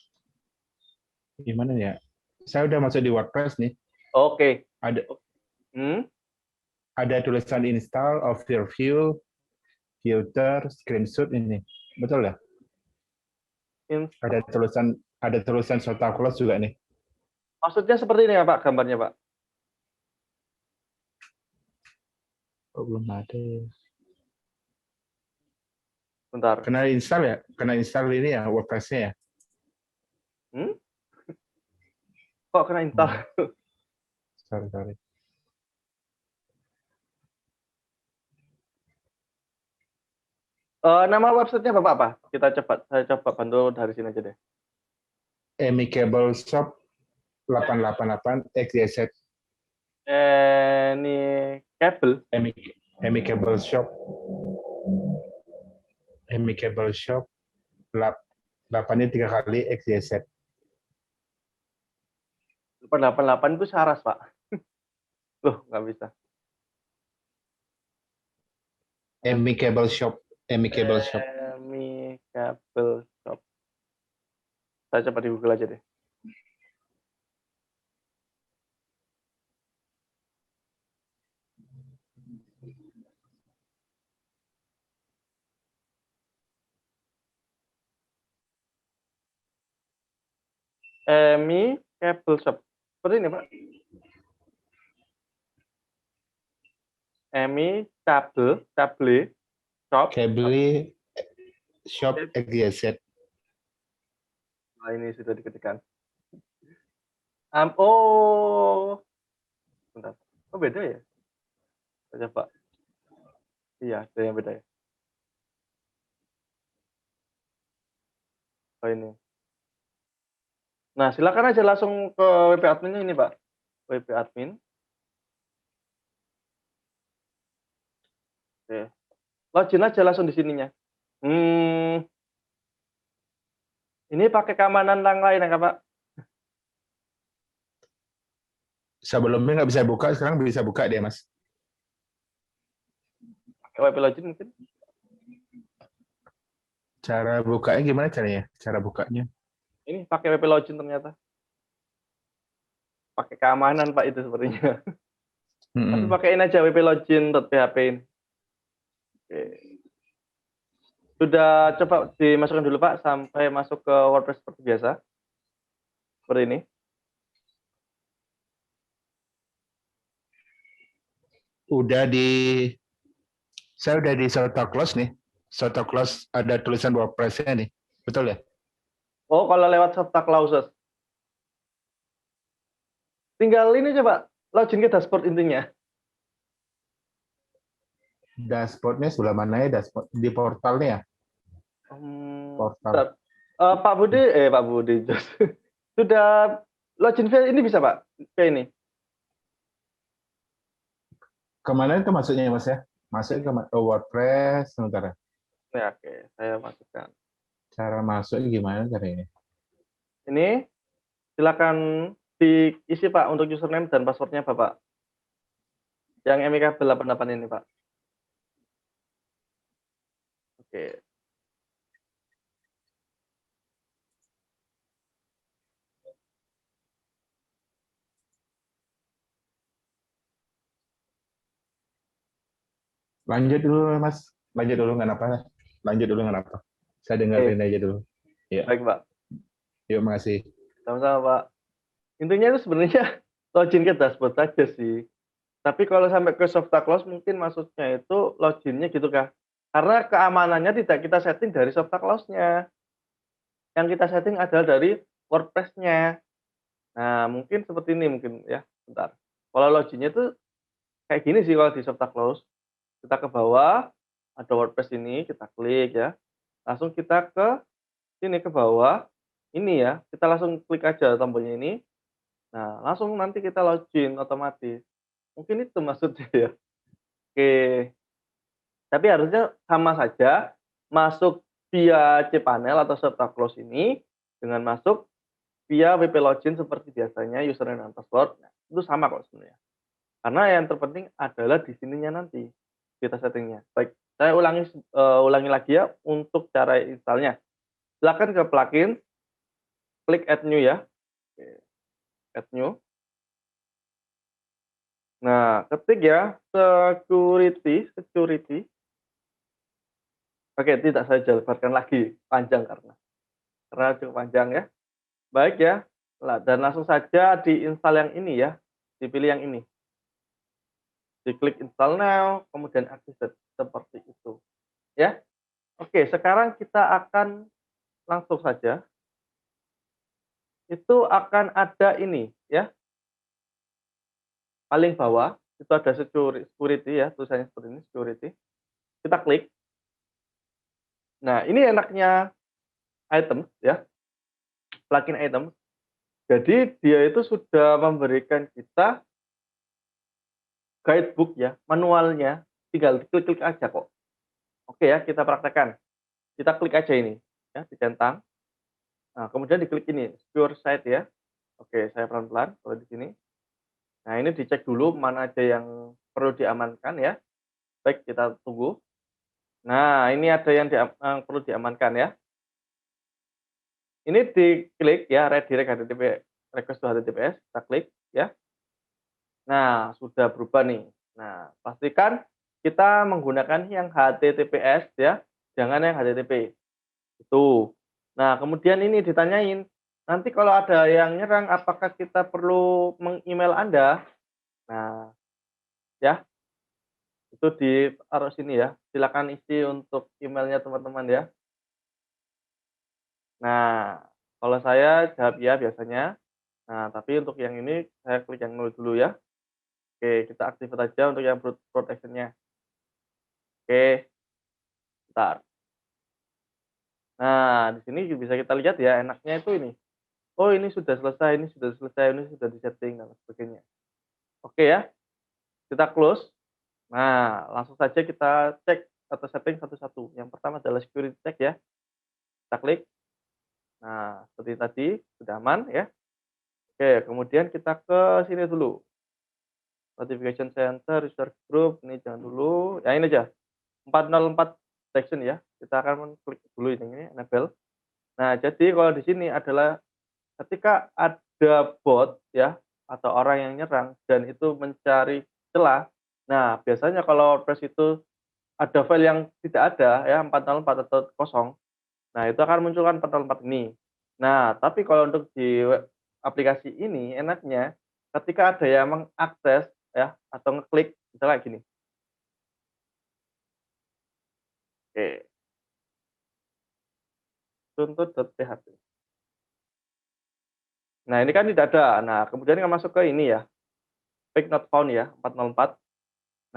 gimana ya? Saya udah masuk di WordPress nih. Oke. Ada Hmm, ada tulisan install, overview, filter, screenshot ini. Betul ya? install. Ada tulisan soft close juga nih. Maksudnya seperti ini ya, Pak, gambarnya, Pak? Oh, belum ada. Bentar. Kena install ya? Kena install ini ya WordPress-nya ya? Hmm? Kok kena install? Sorry. Nama websitenya Bapak apa? Saya coba bantu dari sini aja deh. Amicable Shop 888 XYZ. Ini kabel. Amicable Shop. Amicable Shop 8-nya 3 kali XYZ. 888 itu Saras, Pak. Loh, nggak bisa. Amicable Shop. Amicable Shop. Emi kabel shop. Saya coba di Google aja deh. Emi kabel shop. Seperti ini, Pak. Emi cable shop. Cable Shop XYZ. Nah, ini sudah diketikkan. Oh, bentar. Oh, beda ya? Saya coba. Iya, ada yang beda ya. Oh ini. Nah, silakan aja langsung ke WP adminnya ini, Pak. WP admin. Oke. Login aja langsung di sininya. Ini pakai keamanan yang lain ya, Pak? Sebelumnya nggak bisa buka, sekarang bisa buka dia, Mas. Pakai WP login mungkin? Cara bukanya gimana caranya? Cara bukanya? Ini pakai WP login ternyata. Pakai keamanan, Pak, itu sepertinya. Tapi Mm-mm. pakaiin aja WP login.php ini. Oke. Sudah coba dimasukkan dulu, Pak, sampai masuk ke WordPress seperti biasa. Seperti ini. Saya udah di Close nih. Close ada tulisan WordPress-nya nih. Betul ya? Oh, kalau lewat Softa Clauses. Tinggal ini coba, login ke dashboard intinya. Dashboard-nya sebelah mana ya? Dashboard di portalnya ya? Portal. Bentar. Pak Budi, sudah login via ini bisa, Pak? Kayak ini. Kemana itu masuknya Mas ya? Masuk ke WordPress sementara. Ya, oke, saya masukkan. Cara masuknya gimana caranya? Ini silakan diisi, Pak, untuk username dan passwordnya Bapak. Yang MIK 88 ini, Pak. Oke. Lanjut dulu Mas. Lanjut dulu nggak apa. Lanjut dulu nggak apa. Saya dengerin aja dulu. Ya. Baik, Pak. Yuk, makasih. Sama-sama, Pak. Intinya itu sebenarnya login ke dashboard saja sih. Tapi kalau sampai ke Softa Close mungkin maksudnya itu loginnya gitu, Kak. Karena keamanannya tidak kita setting dari Softa Close-nya. Yang kita setting adalah dari WordPress-nya. Nah, mungkin seperti ini mungkin ya. Bentar. Kalau loginnya itu kayak gini sih kalau di Softa Close. Kita ke bawah, ada WordPress ini, kita klik ya. Langsung kita ke sini ke bawah. Ini ya, kita langsung klik aja tombolnya ini. Nah, langsung nanti kita login otomatis. Mungkin itu maksudnya ya. Oke. Tapi harusnya sama saja masuk via cPanel atau Softa Close ini dengan masuk via WP Login seperti biasanya username dan password. Nah, itu sama kok sebenarnya. Karena yang terpenting adalah di sininya nanti kita settingnya. Baik, saya ulangi lagi ya untuk cara installnya. Silakan ke plugin, klik add new ya. Oke, add new. Nah, ketik ya security. Oke, tidak saya jabarkan lagi, panjang karena cukup panjang ya. Baik ya, dan langsung saja diinstal yang ini ya, dipilih yang ini. Diklik install now, kemudian activate seperti itu. Ya, oke. Sekarang kita akan langsung saja. Itu akan ada ini ya, paling bawah itu ada security ya, tulisannya seperti ini security. Kita klik. Nah, ini enaknya item ya, plugin item. Jadi dia itu sudah memberikan kita guidebook ya, manualnya, tinggal diklik-klik aja kok. Oke ya, kita praktekkan. Kita klik aja ini, ya, dicentang. Nah, kemudian diklik ini, secure site ya. Oke, saya pelan-pelan kalau di sini. Nah, ini dicek dulu mana aja yang perlu diamankan ya. Baik, kita tunggu. Nah, ini ada yang perlu diamankan ya. Ini diklik ya, redirect HTTP request to HTTPS, kita klik ya. Nah, sudah berubah nih. Nah, pastikan kita menggunakan yang HTTPS ya, jangan yang HTTP. Itu. Nah, kemudian ini ditanyain, nanti kalau ada yang nyerang apakah kita perlu meng-email Anda? Nah, ya, itu ditaruh sini ya. Silakan isi untuk emailnya teman-teman ya. Nah, kalau saya jawab ya biasanya. Nah, tapi untuk yang ini saya klik yang 0 dulu ya. Oke, kita aktifkan aja untuk yang protection-nya. Oke, bentar. Nah, di sini bisa kita lihat ya, enaknya itu ini. Oh, ini sudah selesai, ini sudah selesai, ini sudah disetting dan sebagainya. Oke ya, kita close. Nah, langsung saja kita cek atau setting satu-satu. Yang pertama adalah security check ya. Kita klik. Nah, seperti tadi sudah aman ya. Oke, kemudian kita ke sini dulu. Notification center, user group, ini jangan dulu. Ya ini aja. 404 section ya. Kita akan klik dulu ini enable. Nah, jadi kalau di sini adalah ketika ada bot ya atau orang yang nyerang dan itu mencari celah. Nah, biasanya kalau WordPress itu ada file yang tidak ada ya 404 atau kosong. Nah, itu akan munculkan 404 ini. Nah, tapi kalau untuk di aplikasi ini enaknya ketika ada yang mengakses ya atau ngeklik misalnya gini. Oke, tuntut.php. Nah, ini kan tidak ada. Nah, kemudian kita masuk ke ini ya, pick not found ya, 404.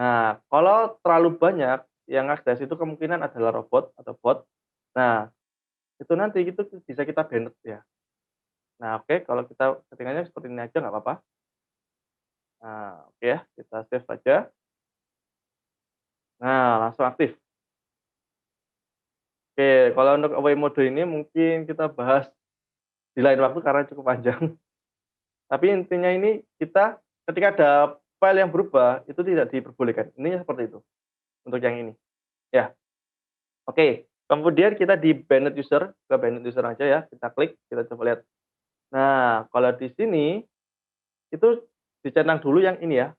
Nah, kalau terlalu banyak yang akses itu kemungkinan adalah robot atau bot. Nah, itu nanti itu bisa kita banned ya. Nah, oke, kalau kita settingannya seperti ini aja nggak apa-apa. Nah, oke ya, kita save saja. Nah, langsung aktif. Oke, kalau untuk away mode ini mungkin kita bahas di lain waktu karena cukup panjang. Tapi intinya ini kita ketika ada file yang berubah itu tidak diperbolehkan. Ini seperti itu untuk yang ini. Ya, oke. Kemudian kita di banned user, ke banned user aja ya. Kita klik, kita coba lihat. Nah, kalau di sini itu dicentang dulu yang ini ya.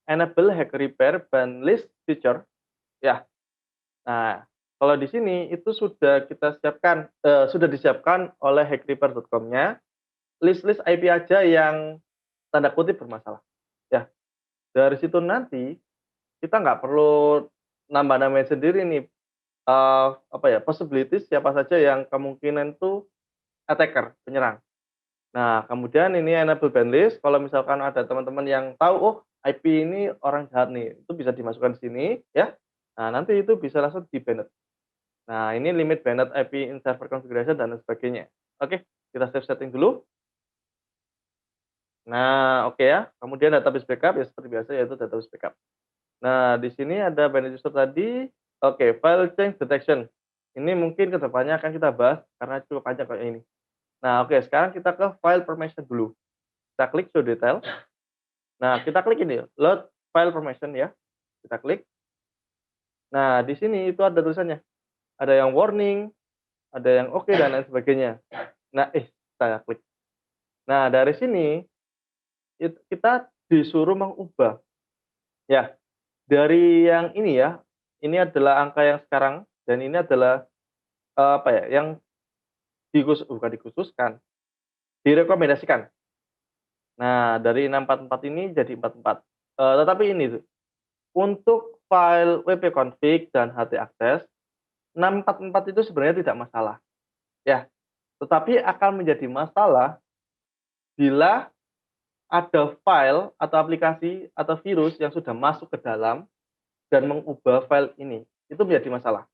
Enable hack repair ban list feature. Ya. Nah, kalau di sini itu sudah kita siapkan, sudah disiapkan oleh hackrepair.com-nya list-list IP aja yang tanda kutip bermasalah. Ya, dari situ nanti kita nggak perlu nambah-nambahin sendiri nih, apa ya, possibilities siapa saja yang kemungkinan itu attacker, penyerang. Nah, kemudian ini enable ban list, kalau misalkan ada teman-teman yang tahu, oh IP ini orang jahat nih, itu bisa dimasukkan di sini ya. Nah, nanti itu bisa langsung di-banned. Nah, ini limit banned IP in server configuration dan lain sebagainya. Oke, kita save setting dulu. Nah, oke ya. Kemudian database backup ya seperti biasa yaitu database backup. Nah, di sini ada banned user tadi. Oke, file change detection. Ini mungkin kedepannya akan kita bahas karena cukup panjang kayak ini. Nah, oke, sekarang kita ke file permission dulu. Kita klik show detail. Nah, kita klik ini, load file permission ya. Kita klik. Nah, di sini itu ada tulisannya. Ada yang warning, ada yang oke dan lain sebagainya. Nah, saya klik. Nah, dari sini kita disuruh mengubah. Ya, dari yang ini ya, ini adalah angka yang sekarang dan ini adalah apa ya, yang bukan dikhususkan, direkomendasikan. Nah, dari 644 ini jadi 44. Tetapi ini tuh, untuk file wp-config dan htaccess 644 itu sebenarnya tidak masalah. Ya, tetapi akan menjadi masalah bila ada file atau aplikasi atau virus yang sudah masuk ke dalam dan mengubah file ini. Itu menjadi masalah.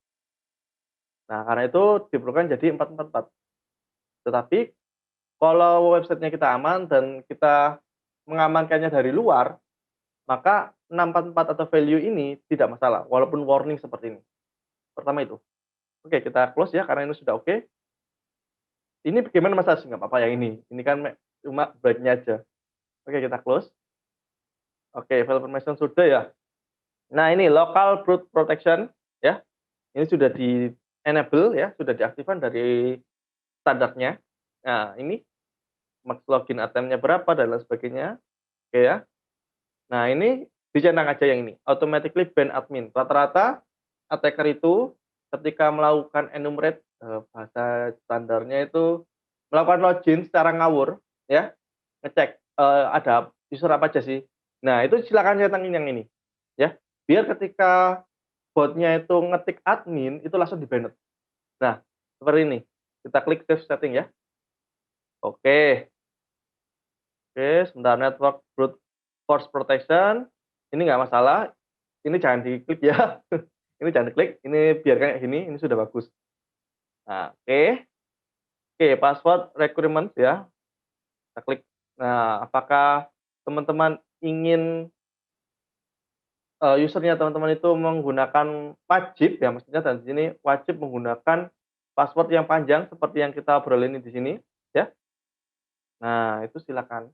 Nah, karena itu diperlukan jadi 444. Tetapi kalau websitenya kita aman dan kita mengamankannya dari luar, maka 644 atau value ini tidak masalah, walaupun warning seperti ini. Pertama itu. Oke, kita close ya, karena ini sudah oke. Ini bagaimana Mas As? Nggak apa-apa yang ini. Ini kan cuma break-nya aja. Oke, kita close. Oke, file permission sudah ya. Nah, ini local root protection ya. Ini sudah di enable ya, sudah diaktifkan dari standarnya. Nah, ini max login ATM-nya berapa dan lain sebagainya. Oke ya. Nah, ini dicentang aja yang ini, automatically ban admin. Rata-rata attacker itu ketika melakukan enumerate, bahasa standarnya itu melakukan login secara ngawur ya, ngecek, ada user apa aja sih. Nah, itu silakan centangin yang ini ya, biar ketika botnya itu ngetik admin, itu langsung di-banned. Nah, seperti ini. Kita klik save setting ya. Oke. Oke, sebentar, network brute force protection. Ini nggak masalah. Ini jangan diklik ya. Ini jangan diklik, ini biarkan kayak gini, ini sudah bagus. Nah, oke. Oke, password requirement ya. Kita klik. Nah, apakah teman-teman ingin usernya teman-teman itu menggunakan wajib ya, maksudnya dan di sini wajib menggunakan password yang panjang seperti yang kita obrolin di sini ya. Nah, itu silakan.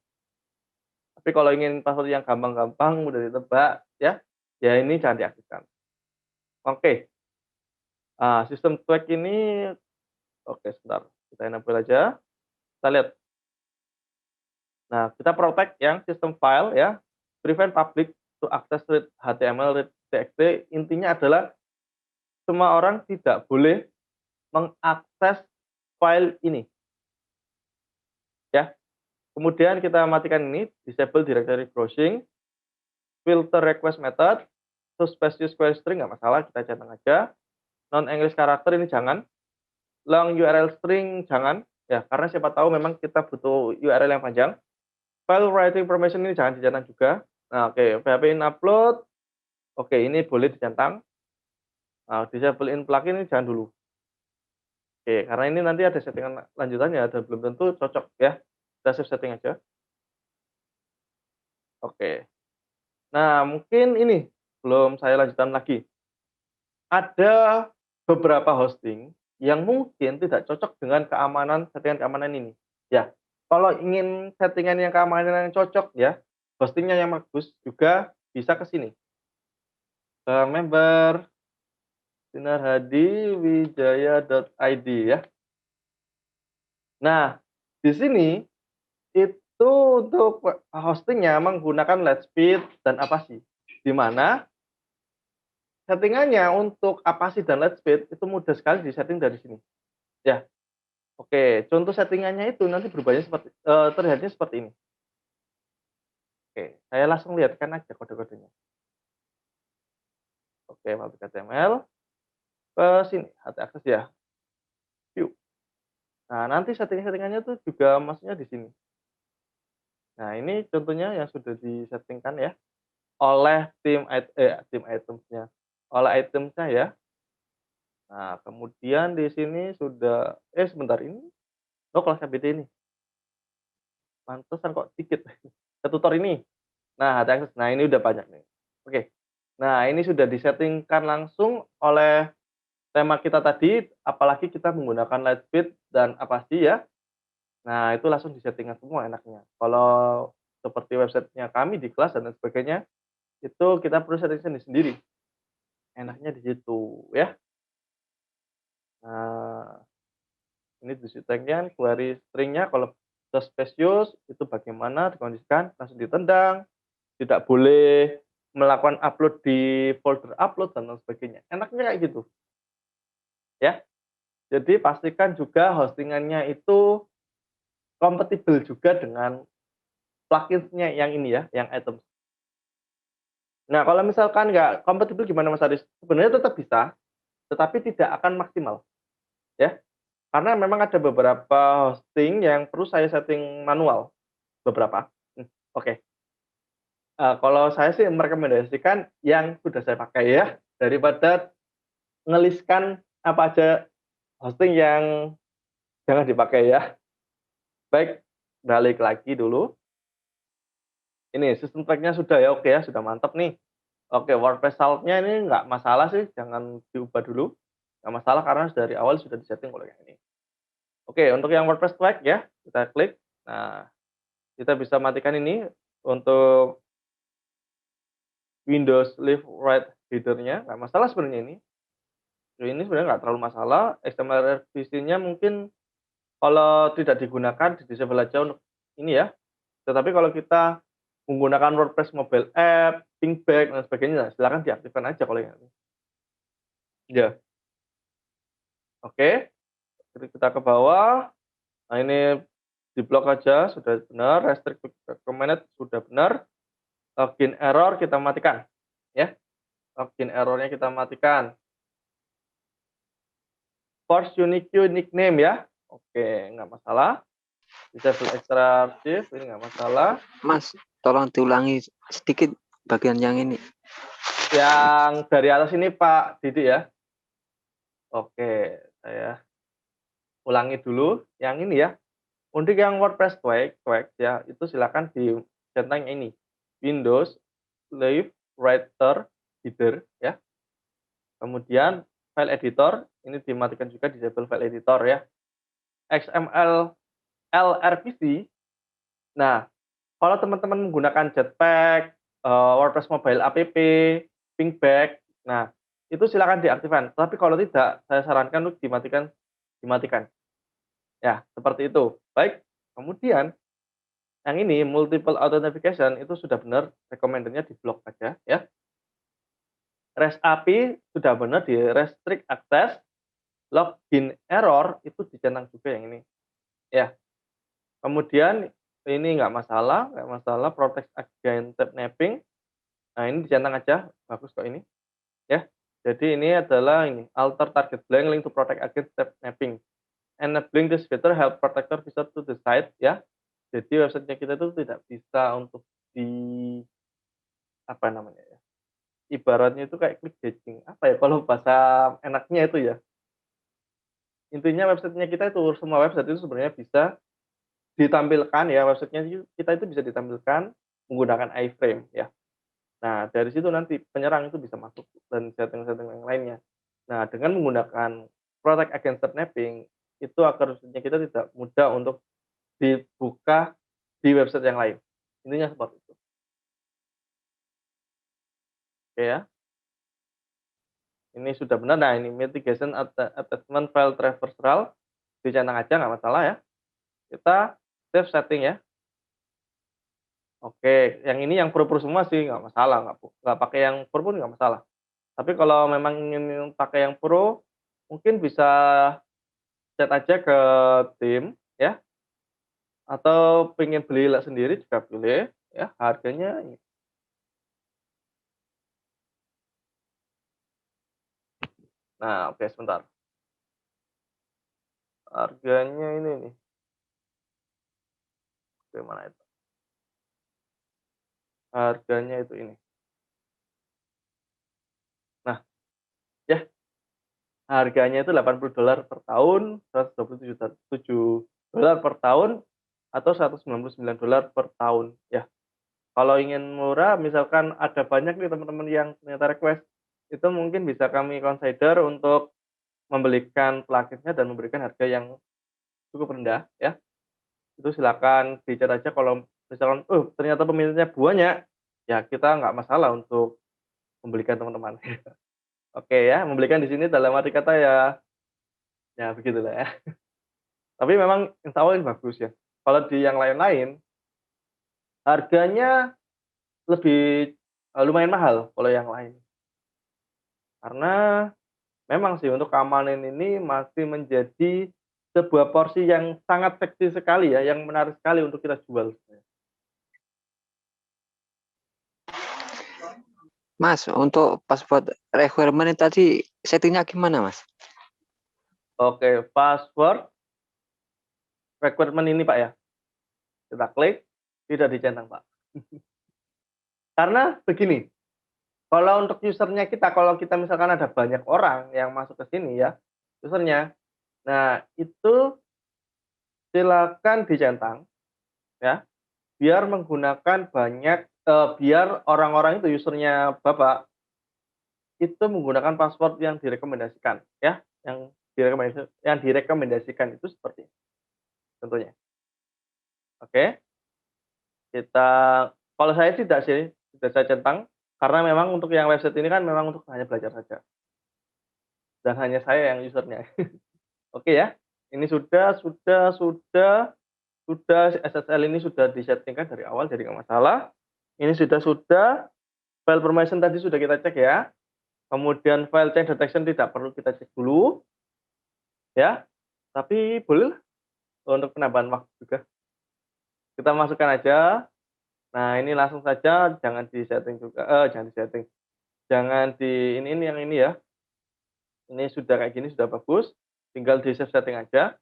Tapi kalau ingin password yang gampang-gampang mudah ditebak ya, ya ini jangan diaktifkan. Oke. Sistem tweak ini oke sebentar, kita enable aja. Kita lihat. Nah, kita protect yang sistem file ya, prevent public to access read HTML, read TXT. Intinya adalah semua orang tidak boleh mengakses file ini. Ya. Kemudian kita matikan ini, disable directory browsing, filter request method, suspicious query string nggak masalah, kita centang aja. Non-English character ini jangan. Long URL string jangan, ya karena siapa tahu memang kita butuh URL yang panjang. File writing permission ini jangan dicentang juga. Nah, oke, PHP in upload, oke ini boleh dicentang. Nah, disable in plugin ini jangan dulu. Oke, karena ini nanti ada settingan lanjutannya dan belum tentu cocok ya. Kita save setting aja. Oke. Nah, mungkin ini belum saya lanjutkan lagi. Ada beberapa hosting yang mungkin tidak cocok dengan settingan keamanan ini. Ya, kalau ingin settingan yang keamanan yang cocok ya, hostingnya yang bagus juga bisa ke sini. Ke member sinarhadiwijaya.id ya. Nah, di sini itu untuk hostingnya menggunakan Lightspeed dan Apache. Di mana settingannya untuk Apache dan Lightspeed itu mudah sekali disetting dari sini. Ya. Oke, contoh settingannya itu nanti berubahnya terlihatnya seperti ini. Oke, saya langsung lihatkan aja kode-kodenya. Oke, public HTML ke sini, htaccess ya. View. Nah, nanti settingannya itu juga maksudnya di sini. Nah, ini contohnya yang sudah disettingkan ya oleh tim itemsnya, oleh itemsnya ya. Nah, kemudian di sini sudah sebentar ini. Oh, kelas KBD ini. Pantesan kok dikit. Tutor ini. Nah, htaccess. Nah, ini udah banyak nih. Oke. Nah, ini sudah disettingkan langsung oleh tema kita tadi, apalagi kita menggunakan Lightspeed dan Apache ya. Nah, itu langsung disettingkan semua enaknya. Kalau seperti websitenya kami di kelas dan lain sebagainya, itu kita perlu setting sendiri. Enaknya di situ ya. Nah, ini disettingkan query stringnya kalau suspicious itu bagaimana dikondisikan, langsung ditendang, tidak boleh melakukan upload di folder upload dan lain sebagainya. Enaknya kayak gitu. Ya. Jadi pastikan juga hostingannya itu kompatibel juga dengan plugins-nya yang ini ya, yang items. Nah, kalau misalkan nggak kompatibel gimana Mas Aris? Sebenarnya tetap bisa, tetapi tidak akan maksimal. Ya. Karena memang ada beberapa hosting yang perlu saya setting manual. Beberapa. Oke. Kalau saya sih merekomendasikan yang sudah saya pakai ya, daripada ngeliskan apa aja hosting yang jangan dipakai ya. Baik, balik lagi dulu. Ini sistem tag-nya sudah ya, oke ya, sudah mantap nih. Oke, WordPress salt-nya ini nggak masalah sih, jangan diubah dulu. Nggak masalah karena dari awal sudah disetting kalau yang ini. Oke, untuk yang WordPress tag ya, kita klik. Nah, kita bisa matikan ini untuk Windows Left Right header-nya, nggak masalah sebenarnya ini. Ini sebenarnya nggak terlalu masalah. XML revisi-nya mungkin kalau tidak digunakan, di disable aja untuk ini ya. Tetapi kalau kita menggunakan WordPress mobile app, Pinkback dan sebagainya, silakan diaktifkan aja kalau yang ini. Ya. Oke. Kita ke bawah. Nah, ini di blok aja sudah benar, restrict recommended sudah benar. Login error kita matikan. Ya. Login errornya kita matikan. Force unique nickname ya. Oke, nggak masalah. Disable extra archive ini nggak masalah. Mas, tolong diulangi sedikit bagian yang ini. Yang dari atas ini Pak Didi ya. Oke, saya ulangi dulu yang ini ya. Untuk yang WordPress Twag ya, itu silakan dicentang yang ini. Windows, Live, Writer, Header ya. Kemudian file editor, ini dimatikan juga disable file editor ya. XML LRPC. Nah, kalau teman-teman menggunakan Jetpack, WordPress Mobile App, Pinkback, nah itu silakan diaktifkan. Tapi kalau tidak, saya sarankan untuk dimatikan. Ya, seperti itu. Baik, kemudian yang ini multiple authentication itu sudah benar, recommended-nya di blok aja ya. REST API sudah benar di restrict access, login error itu dicentang juga yang ini. Ya. Kemudian ini nggak masalah, protect against tab napping. Nah, ini dicentang aja, bagus kok ini. Ya. Jadi ini adalah ini alter target blank link to protect against tab napping. Enabling this feature help protector visit to the site ya. Jadi websitenya kita itu tidak bisa untuk apa namanya ya? Ibaratnya itu kayak clickbaiting. Apa ya kalau bahasa enaknya itu ya. Intinya websitenya kita itu semua website itu sebenarnya bisa ditampilkan ya, websitenya kita itu bisa ditampilkan menggunakan iframe ya. Nah, dari situ nanti penyerang itu bisa masuk dan setting-setting yang lainnya. Nah, dengan menggunakan protect against napping itu agar websitenya kita tidak mudah untuk dibuka di website yang lain. Intinya seperti itu. Oke ya. Ini sudah benar. Nah, ini mitigation attachment file traversal dicentang aja nggak masalah ya. Kita save setting ya. Oke, yang ini yang pro semua sih nggak masalah, nggak pakai yang pro pun nggak masalah. Tapi kalau memang ingin pakai yang pro, mungkin bisa chat aja ke tim ya, atau pengen beli sendiri juga boleh ya, harganya ini. Nah, oke sebentar. Harganya ini nih. Gimana itu? Harganya itu ini. Nah, ya harganya itu $80 per tahun, $127 per tahun, atau $199 per tahun ya. Kalau ingin murah, misalkan ada banyak nih teman-teman yang ternyata request, itu mungkin bisa kami consider untuk membelikan plugin-nya dan memberikan harga yang cukup rendah ya. Itu silakan di-chat aja kalau misalkan, ternyata peminatnya banyak, ya kita nggak masalah untuk membelikan teman-teman. Oke ya, membelikan di sini dalam arti kata ya begitulah ya. Tapi memang insya Allah ini bagus ya. Kalau di yang lain-lain, harganya lebih lumayan mahal kalau yang lain. Karena memang sih untuk keamanan ini masih menjadi sebuah porsi yang sangat seksi sekali ya, yang menarik sekali untuk kita jual. Mas, untuk password requirement tadi settingnya gimana, Mas? Oke, password requirement ini Pak ya. Kita klik, tidak dicentang Pak. Karena begini, kalau untuk usernya kita, kalau kita misalkan ada banyak orang yang masuk ke sini ya, usernya, nah itu silakan dicentang ya, biar menggunakan biar orang-orang itu usernya Bapak itu menggunakan password yang direkomendasikan ya, yang direkomendasikan itu seperti ini, tentunya. Oke, kita kalau saya tidak sih, tidak saya centang karena memang untuk yang website ini kan memang untuk hanya belajar saja. Dan hanya saya yang usernya. Oke ya. Ini sudah SSL ini sudah disettingkan dari awal jadi nggak masalah. Ini sudah file permission tadi sudah kita cek ya. Kemudian file change detection tidak perlu kita cek dulu. Ya. Tapi boleh untuk penambahan waktu juga. Kita masukkan aja. Nah, ini langsung saja jangan disetting juga. Jangan disetting. Jangan ini yang ini ya. Ini sudah kayak gini sudah bagus. Tinggal di save setting aja.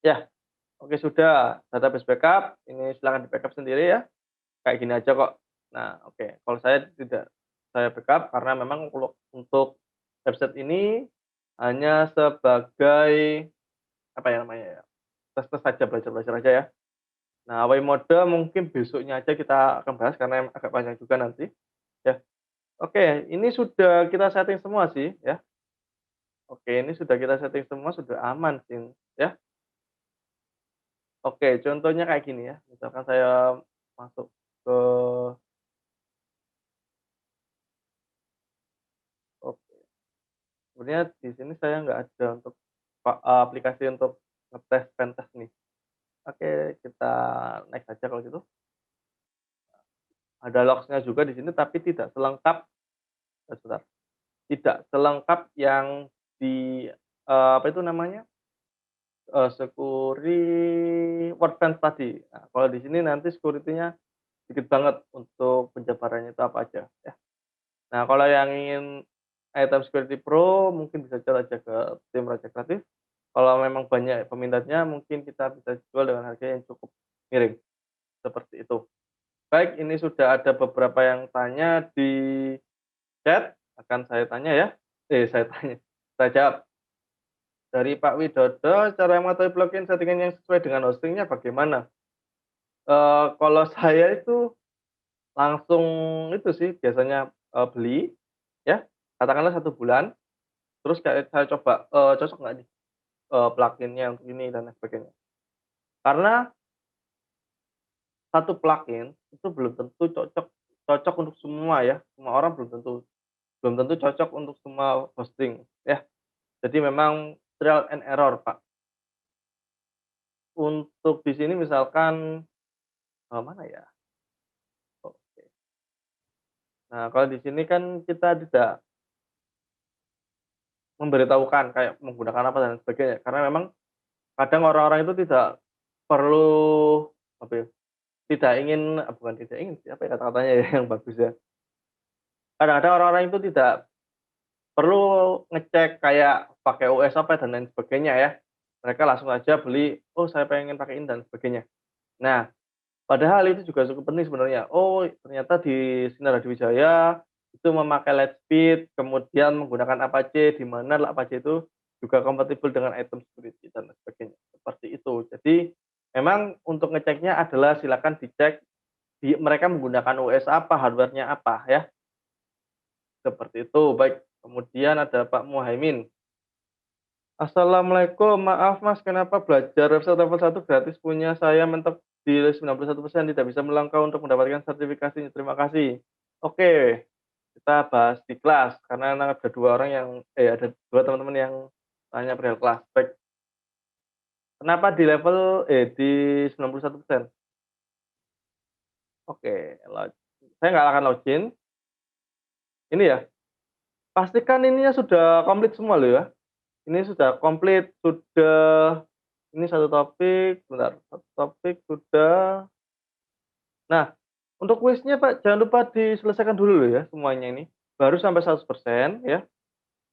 Ya. Oke sudah, database backup, ini silahkan di backup sendiri ya. Kayak gini aja kok. Nah, oke. Kalau saya tidak saya backup karena memang kalau untuk website ini hanya sebagai apa ya namanya ya, tes-tes saja, belajar-belajar aja ya. Nah, away mode mungkin besoknya aja kita akan bahas karena agak panjang juga nanti, ya. Oke, ini sudah kita setting semua sih, ya. Oke, ini sudah kita setting semua, sudah aman sih, ya. Oke, contohnya kayak gini ya, misalkan saya masuk ke oke, sebenarnya di sini saya nggak ada untuk aplikasi untuk ngetes pentest nih. Oke, kita next aja kalau gitu. Ada logs-nya juga di sini tapi tidak selengkap sebentar, tidak selengkap yang di, apa itu namanya, Workbench tadi. Nah, kalau di sini nanti security-nya dikit banget untuk penjabarannya itu apa aja, ya. Nah, kalau yang ingin item security pro mungkin bisa chat aja ke tim Raja Kreatif. Kalau memang banyak peminatnya mungkin kita bisa jual dengan harga yang cukup miring, seperti itu. Baik, ini sudah ada beberapa yang tanya di chat, akan saya tanya ya. Saya tanya, saya jawab. Dari Pak Widodo, cara mengetahui plugin settingan yang sesuai dengan hostingnya bagaimana? Kalau saya itu langsung itu sih biasanya, beli ya, katakanlah 1 bulan, terus kayak saya coba, cocok nggak nih, plugin-nya untuk ini dan lain sebagainya. Karena satu plugin itu belum tentu cocok cocok untuk semua ya, semua orang belum tentu cocok untuk semua hosting ya. Jadi memang trial and error, Pak. Untuk di sini misalkan, mana ya? Oke. Nah, kalau di sini kan kita tidak memberitahukan kayak menggunakan apa dan sebagainya, karena memang kadang orang-orang itu tidak perlu apa ya, tidak ingin bukan tidak ingin sih, apa ya kata-katanya ya yang bagus ya. Kadang-kadang orang-orang itu tidak perlu ngecek kayak pakai OS apa dan lain sebagainya ya. Mereka langsung aja beli, "Oh, saya pengen pakai ini," dan sebagainya. Nah, padahal itu juga cukup penting sebenarnya. Oh, ternyata di Sinar Wijaya itu memakai Lightspeed, kemudian menggunakan Apache, di mana Apache itu juga kompatibel dengan item security dan lain sebagainya, seperti itu. Jadi, memang untuk ngeceknya adalah silakan dicek mereka menggunakan OS apa, hardware-nya apa ya, seperti itu. Baik, kemudian ada Pak Muhaimin. Assalamualaikum, maaf Mas, kenapa belajar website level 1 gratis punya saya mentok di 91% tidak bisa melangkah untuk mendapatkan sertifikasinya? Terima kasih. Oke, kita bahas di kelas karena ada 2 orang yang ada 2 teman-teman yang tanya perihal kelas. Baik, kenapa di level di 91%? Oke, saya nggak akan login. Ini ya, pastikan ininya sudah komplit semua loh ya. Ini sudah komplit, sudah ini satu topik, bentar, satu topik sudah. Nah, untuk kuisnya Pak, jangan lupa diselesaikan dulu loh ya semuanya ini. Baru sampai 100% ya,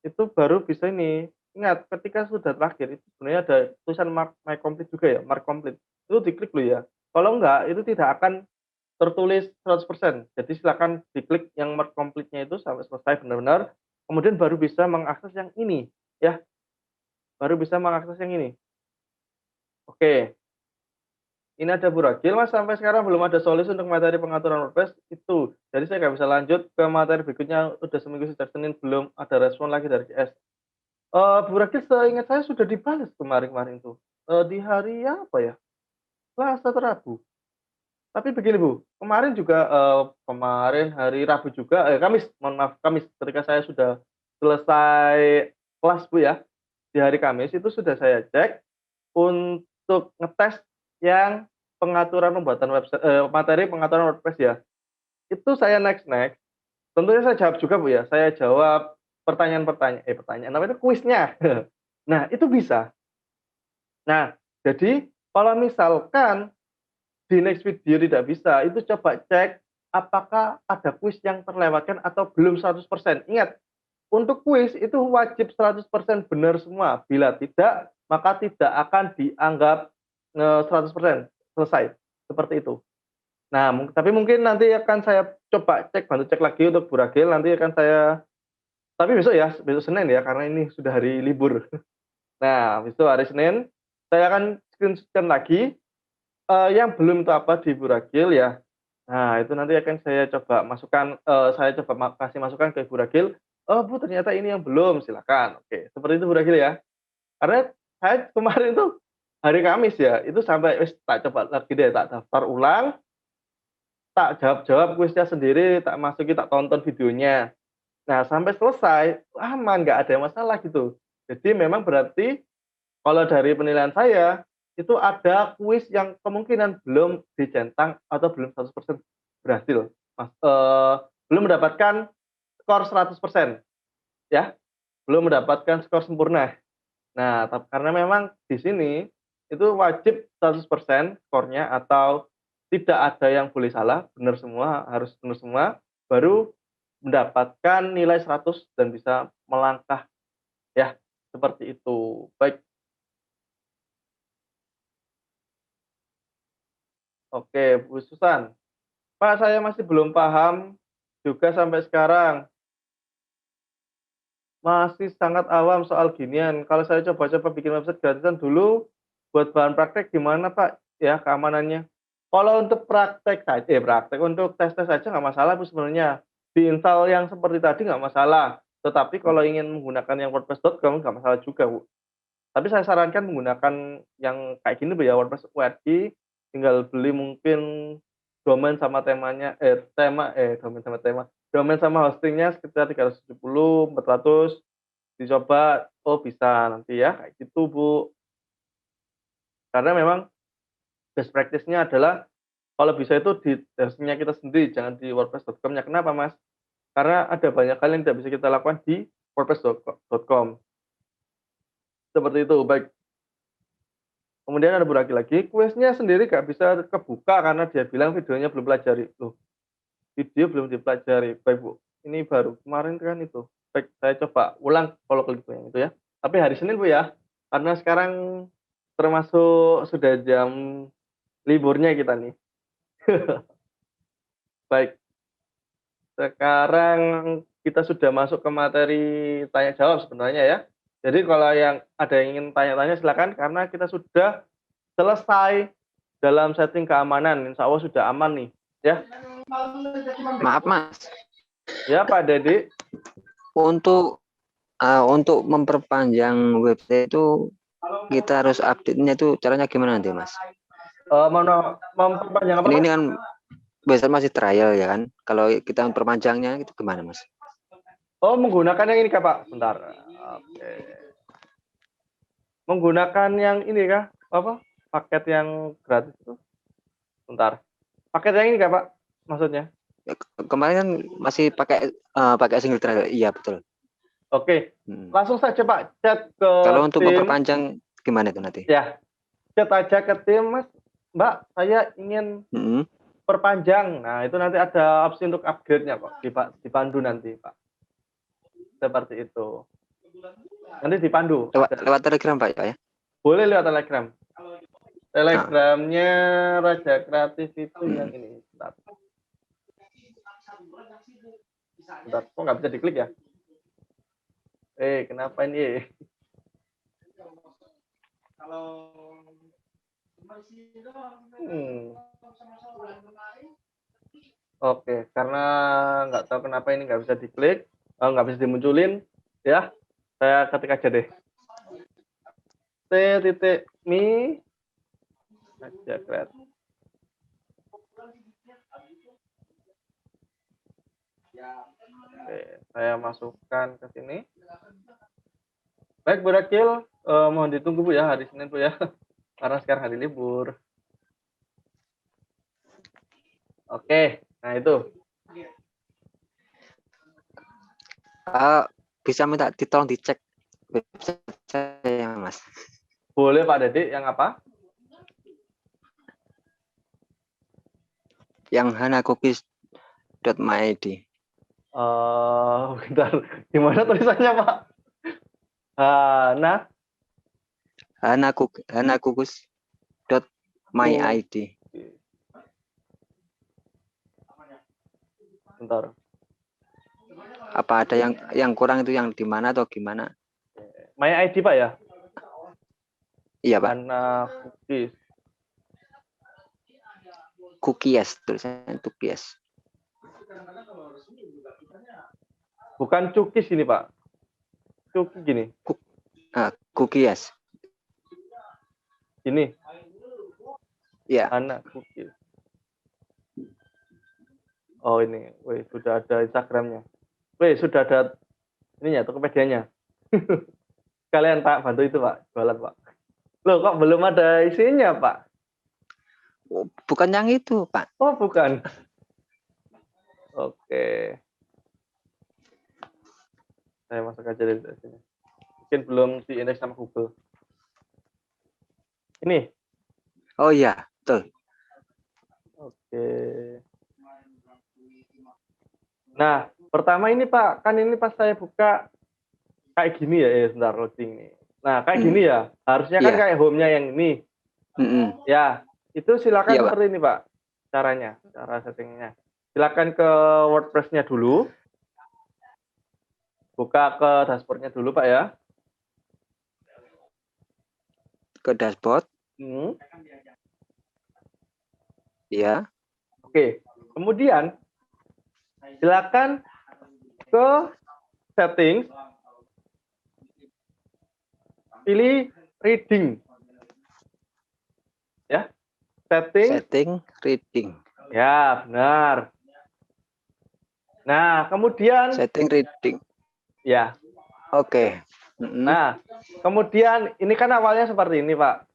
itu baru bisa ini. Ingat, ketika sudah terakhir itu sebenarnya ada tulisan mark my complete juga ya, mark complete. Itu diklik loh ya. Kalau enggak, itu tidak akan tertulis 100%. Jadi silakan diklik yang mark complete-nya itu sampai selesai benar-benar, kemudian baru bisa mengakses yang ini ya, baru bisa mengakses yang ini. Oke. Ini ada Bu Ragil, Mas, sampai sekarang belum ada solusi untuk materi pengaturan WordPress itu. Jadi saya nggak bisa lanjut ke materi berikutnya, udah seminggu sejak Senin belum ada respon lagi dari CS. Bu Ragil seingat saya sudah dibalas kemarin-kemarin tuh, di hari apa ya, Selasa atau Rabu. Tapi begini Bu, kemarin juga, kemarin hari Rabu juga Kamis, mohon maaf, Kamis, ketika saya sudah selesai kelas Bu ya, di hari Kamis itu sudah saya cek untuk ngetes yang pengaturan pembuatan website materi pengaturan WordPress ya. Itu saya next, tentunya saya jawab juga Bu ya, saya jawab pertanyaan apa itu, kuisnya. Nah, itu bisa. Nah, jadi kalau misalkan di next video tidak bisa, itu coba cek apakah ada kuis yang terlewatkan atau belum 100%. Ingat, untuk kuis itu wajib 100% benar semua. Bila tidak, maka tidak akan dianggap 100% selesai. Seperti itu. Nah, tapi mungkin nanti akan saya coba bantu cek lagi untuk Bu Ragil, nanti akan saya, tapi besok ya, besok Senin ya, karena ini sudah hari libur. Nah, besok hari Senin, saya akan screenshot lagi, yang belum itu apa di Bu Ragil ya. Nah, itu nanti akan saya coba masukkan, saya coba kasih masukan ke Bu Ragil, "Oh Bu, ternyata ini yang belum," silakan. Oke, seperti itu Bu Ragil ya. Karena saya kemarin tuh hari Kamis ya, itu sampai wis tak coba lagi deh, tak daftar ulang, tak jawab-jawab kuisnya sendiri, tak masukin, tak tonton videonya. Nah, sampai selesai, aman, nggak ada masalah gitu. Jadi memang berarti kalau dari penilaian saya, itu ada kuis yang kemungkinan belum dicentang atau belum 100% berhasil, Mas, belum mendapatkan skor 100% ya, belum mendapatkan skor sempurna. Nah, karena memang di sini itu wajib 100% skornya atau tidak ada yang boleh salah, benar semua, harus benar semua, baru mendapatkan nilai 100 dan bisa melangkah ya, seperti itu. Baik, oke Bu Susan. Pak, saya masih belum paham juga sampai sekarang. Masih sangat awam soal ginian. Kalau saya coba-coba bikin website gratisan dulu, buat bahan praktek gimana Pak, ya keamanannya? Kalau untuk praktek saja, praktek untuk tes-tes saja nggak masalah Bu sebenarnya. Diinstal yang seperti tadi nggak masalah. Tetapi kalau ingin menggunakan yang WordPress.com nggak masalah juga Bu. Tapi saya sarankan menggunakan yang kayak gini Bu ya, WordPress WordPress, tinggal beli mungkin domain sama temanya, domain sama tema, domain sama hostingnya sekitar 370, 400, dicoba, oh bisa nanti ya, kayak gitu Bu. Karena memang best practice-nya adalah kalau bisa itu di hosting-nya kita sendiri, jangan di WordPress.com-nya. Kenapa Mas? Karena ada banyak hal yang tidak bisa kita lakukan di WordPress.com. Seperti itu, baik. Kemudian ada lagi, kuisnya sendiri nggak bisa kebuka karena dia bilang videonya belum pelajari. Loh, video belum dipelajari. Baik Bu, ini baru kemarin kan itu. Baik, saya coba ulang kalau klik yang itu ya. Tapi hari Senin Bu ya, karena sekarang termasuk sudah jam liburnya kita nih. Baik, sekarang kita sudah masuk ke materi tanya jawab sebenarnya ya. Jadi kalau yang ada yang ingin tanya-tanya silakan karena kita sudah selesai dalam setting keamanan. Insya Allah sudah aman nih ya. Maaf Mas, Ya Pak Dedi. untuk memperpanjang website itu kita harus update-nya itu caranya gimana nanti Mas? Memperpanjang apa Ini Pak? kan biasanya masih trial ya kan. Kalau kita memperpanjangnya itu gimana Mas? Oh, menggunakan yang ini kah Pak? Bentar. Oke. Menggunakan yang ini kah? Apa? Paket yang gratis itu? Bentar. Paket yang ini kah Pak? Maksudnya? Ya, kemarin kan masih pakai single trial. Iya betul. Oke. Langsung saja Pak chat ke Kalau untuk tim. memperpanjang gimana itu nanti? Ya. Chat aja ke tim, Mas. Mbak, saya ingin perpanjang. Nah, itu nanti ada opsi untuk upgrade-nya kok. Dipandu nanti, Pak. Seperti itu. Nanti dipandu. Lewat Telegram Pak ya? Boleh lewat Telegram. Telegramnya Raja Kreatif itu yang ini. Bentar. Bentar. Kok nggak bisa diklik ya? Kenapa ini? Oke, karena nggak tahu kenapa ini nggak bisa diklik, nggak bisa dimunculin, ya. Saya ketik aja deh. t.me Raja Kreatif. Oke, saya masukkan ke sini. Baik, Bu Rakil, mohon ditunggu Bu ya hari Senin Bu ya, karena sekarang hari libur. Oke, nah itu. Bisa minta tolong dicek website saya Mas. Boleh Pak Dedi, yang apa? Yang hanacookies.myid. Bentar, gimana tulisannya Pak? hanacookies.myid. Bentar. Apa ada yang kurang itu yang di mana atau gimana? My ID Pak ya? Iya, Pak. Mana cookies? Cookies tulisannya cookies. Bukan cookies ini Pak. Cookies gini. Cookies. Gini. Iya. Anak cookies. Oh ini. Wih, sudah ada Instagramnya. Wih, sudah ada ininya, Tokopedia-nya. Kalian Pak bantu itu Pak, jualan Pak. Loh kok belum ada isinya Pak? Oh, bukan yang itu, Pak. Oh bukan. Oke. Saya masuk aja dari sini. Mungkin belum diindeks sama Google. Ini. Oh iya, betul. Oke. Nah, pertama ini Pak, kan ini pas saya buka kayak gini ya, sebentar loading nih. Nah, kayak gini ya. Harusnya kan kayak home-nya yang ini. Ya, itu silakan Iya, Pak. seperti ini Pak. Caranya, cara settingnya. Silakan ke WordPress-nya dulu. Buka ke dashboard-nya dulu Pak ya. Ke dashboard. Iya. Oke. Kemudian silakan ke settings. Pilih reading. Ya. Setting reading. Ya, benar. Nah, kemudian Setting reading. ya. Oke. Nah, kemudian ini kan awalnya seperti ini, Pak.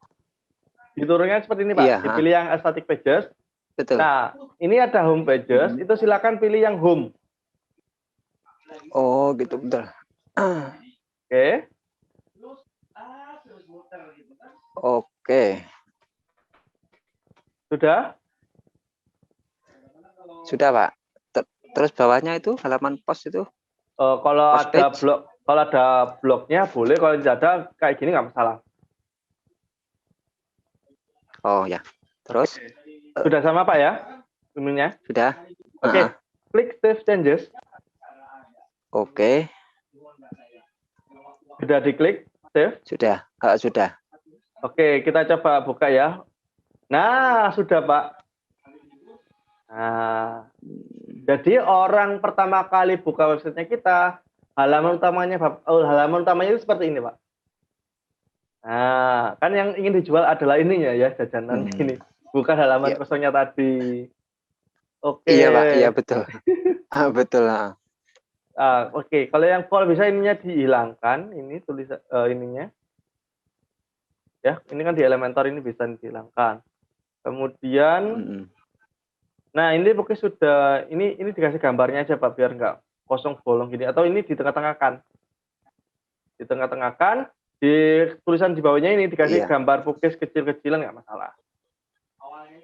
Diturunkan seperti ini, Pak. Iya, Dipilih yang static pages. Betul. Nah, ini ada home pages, itu silakan pilih yang home. Oh, gitu, betul. Oke. Oke. Sudah? Sudah, Pak. Terus bawahnya itu halaman post itu. Kalau Post ada page. kalau ada blognya boleh, kalau tidak ada kayak gini nggak masalah. Oh ya. Terus Sudah sama Pak ya? Ininya? sudah. Oke. Klik save changes. Oke. Sudah diklik save. Sudah. Sudah. Oke, kita coba buka ya. Nah, sudah Pak. Nah, jadi orang pertama kali buka websitenya kita, halaman utamanya itu seperti ini Pak. Nah, kan yang ingin dijual adalah ininya ya, jajanan ini, bukan halaman kosongnya tadi. Oke. Iya Pak, iya betul. Betul. Oke, kalau bisa ininya dihilangkan, ini tulisan ininya. Ya, ini kan di Elementor ini bisa dihilangkan. Kemudian, nah ini pokoknya sudah, ini dikasih gambarnya aja Pak, biar nggak kosong bolong gini. Atau ini di tengah-tengahkan. Di tengah-tengahkan, di tulisan di bawahnya ini dikasih gambar pukis kecil-kecilan nggak masalah.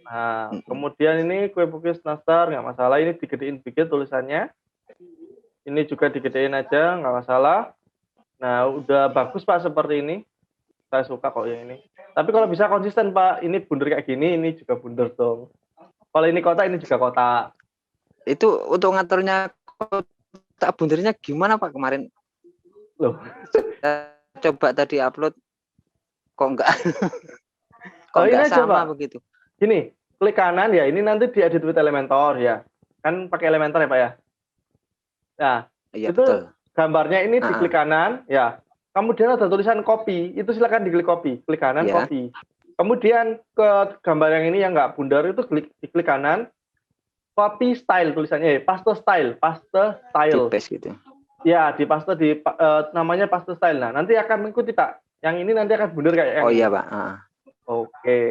Nah, kemudian ini kue pukis nastar nggak masalah, ini digedein dikit tulisannya. Ini juga digedein aja, nggak masalah. Nah, udah bagus Pak seperti ini. Saya suka kok yang ini. Tapi kalau bisa konsisten Pak, ini bundar kayak gini, ini juga bundar dong. Kalau ini kotak, ini juga kotak. Itu untuk ngaturnya kotak bundernya gimana Pak kemarin? Loh. Coba tadi upload, kok enggak? Kok enggak sama coba. begitu? Gini, klik kanan ya, ini nanti diedit with Elementor ya. Kan pakai Elementor ya Pak ya? Nah, iya, itu betul. Gambarnya ini diklik kanan, ya. Kemudian ada tulisan copy, itu silakan diklik copy, klik kanan copy. Kemudian ke gambar yang ini yang nggak bundar itu diklik kanan, copy style tulisannya, paste style. Di paste gitu. Ya, di paste namanya paste style. Nah, nanti akan mengikuti Pak. Yang ini nanti akan bundar kayak yang ini. Iya Pak. Oke.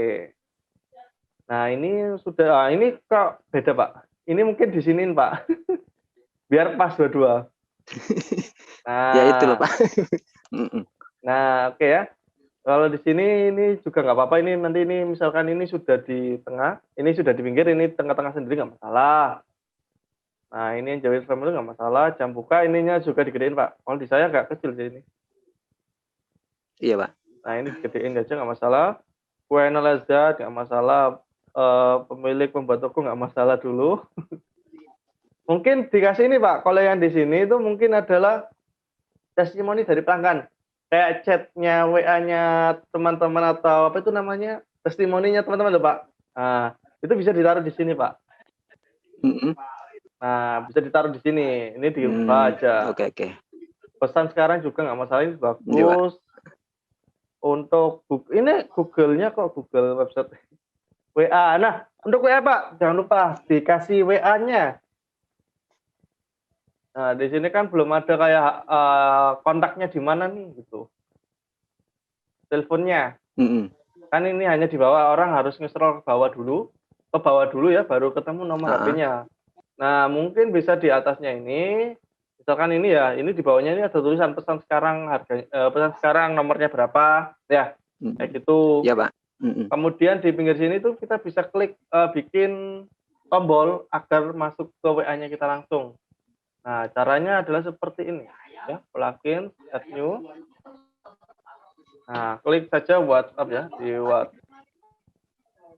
Nah, ini sudah, ini kok beda Pak. Ini mungkin di siniin Pak. Biar pas dua-dua. Nah, ya itu loh Pak. Nah, oke ya. Kalau di sini ini juga nggak apa-apa. Ini nanti ini misalkan ini sudah di tengah, ini sudah di pinggir, ini tengah-tengah sendiri nggak masalah. Nah, ini yang jawab family nggak masalah. Jam buka ininya juga digedein Pak. Kalau di saya nggak kecil sih ini. Iya Pak. Nah, ini digedein aja nggak masalah. Kue lezat nggak masalah. Pemilik pembuat toko nggak masalah dulu. Mungkin dikasih ini Pak, kalau yang di sini itu mungkin adalah testimoni dari pelanggan. Kayak chatnya, WA-nya teman-teman atau apa itu namanya, testimoninya teman-teman loh Pak. Nah, itu bisa ditaruh di sini Pak. Mm-mm. Nah, bisa ditaruh di sini. Ini diubah aja. Oke, oke. Pesan sekarang juga nggak masalah, ini Iya, Pak. bagus. Untuk ini Google-nya kok Google website WA. Nah, untuk WA Pak, jangan lupa dikasih WA-nya. Nah, di sini kan belum ada kayak kontaknya di mana nih gitu. Teleponnya. Mm-mm. Kan ini hanya di bawah, orang harus nge-scroll ke bawah dulu ya, baru ketemu nomor HP-nya. Nah, mungkin bisa di atasnya ini, misalkan ini ya, ini di bawahnya ini ada tulisan pesan sekarang pesan sekarang nomornya berapa, ya, kayak gitu. Iya, Pak. Mm-mm. Kemudian di pinggir sini tuh kita bisa klik bikin tombol agar masuk ke WA-nya kita langsung. Nah, caranya adalah seperti ini, ya, plugin, add new. Nah, klik saja WhatsApp ya, di WhatsApp.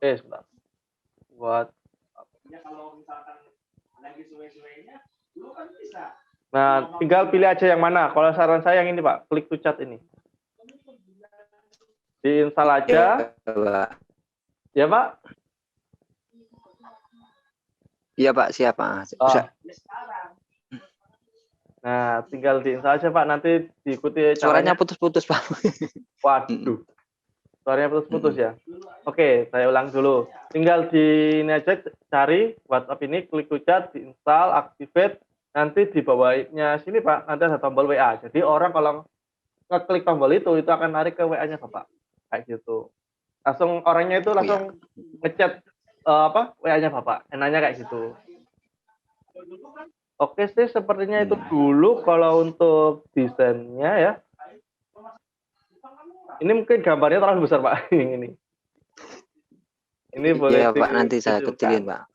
Sebentar. WhatsApp. Nah, tinggal pilih aja yang mana. Kalau saran saya yang ini Pak, klik to chat ini. Diinstal aja. Ya Pak? Iya Pak, siap Pak. Oh. Bisa. Nah, tinggal diinstal aja Pak, nanti diikuti Suaranya caranya. putus-putus Pak. Waduh. Suaranya putus-putus ya. Oke, saya ulang dulu. Tinggal di ini aja, cari WhatsApp ini, klik to chat, diinstal, activate. Nanti di bawahnya sini Pak, nanti ada tombol WA. Jadi orang kalau ngeklik tombol itu akan narik ke WA-nya Bapak. Kayak gitu. Langsung orangnya itu langsung ngechat WA-nya Bapak. Enaknya kayak gitu. Oke sih, sepertinya itu dulu kalau untuk desainnya ya. Ini mungkin gambarnya terlalu besar Pak. Ini. Ini boleh. Iya Pak, nanti saya kecilin Pak.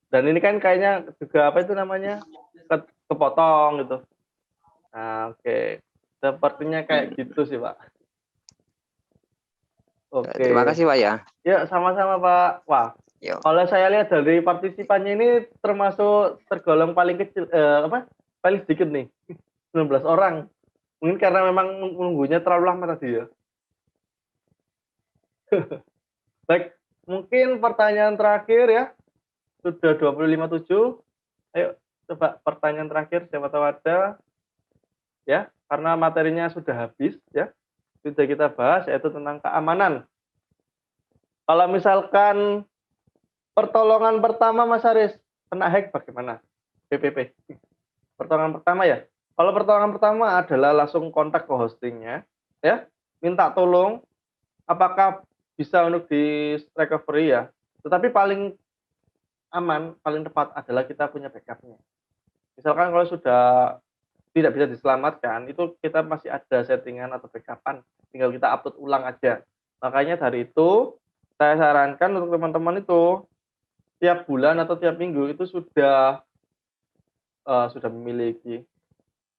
Dan ini kan kayaknya juga apa itu namanya, kepotong gitu. Nah, oke. Sepertinya kayak gitu sih Pak. Oke. Terima kasih Pak ya. Ya, sama-sama Pak. Wah, kalau saya lihat dari partisipannya ini termasuk tergolong paling kecil, paling sedikit nih, 19 orang. Mungkin karena memang menunggunya terlalu lama tadi ya. Baik, mungkin pertanyaan terakhir ya. Sudah 25.7. Ayo, coba pertanyaan terakhir, siapa tahu ada. Ya, karena materinya sudah habis ya. Sudah kita bahas, yaitu tentang keamanan. Kalau misalkan pertolongan pertama Mas Haris kena hack bagaimana? PPP. Pertolongan pertama ya. Kalau pertolongan pertama adalah langsung kontak ke hostingnya, ya, minta tolong apakah bisa untuk di recovery ya. Tetapi paling aman, paling tepat adalah kita punya backupnya. Misalkan kalau sudah tidak bisa diselamatkan, itu kita masih ada settingan atau backupan, tinggal kita upload ulang aja. Makanya dari itu saya sarankan untuk teman-teman itu tiap bulan atau tiap minggu itu sudah memiliki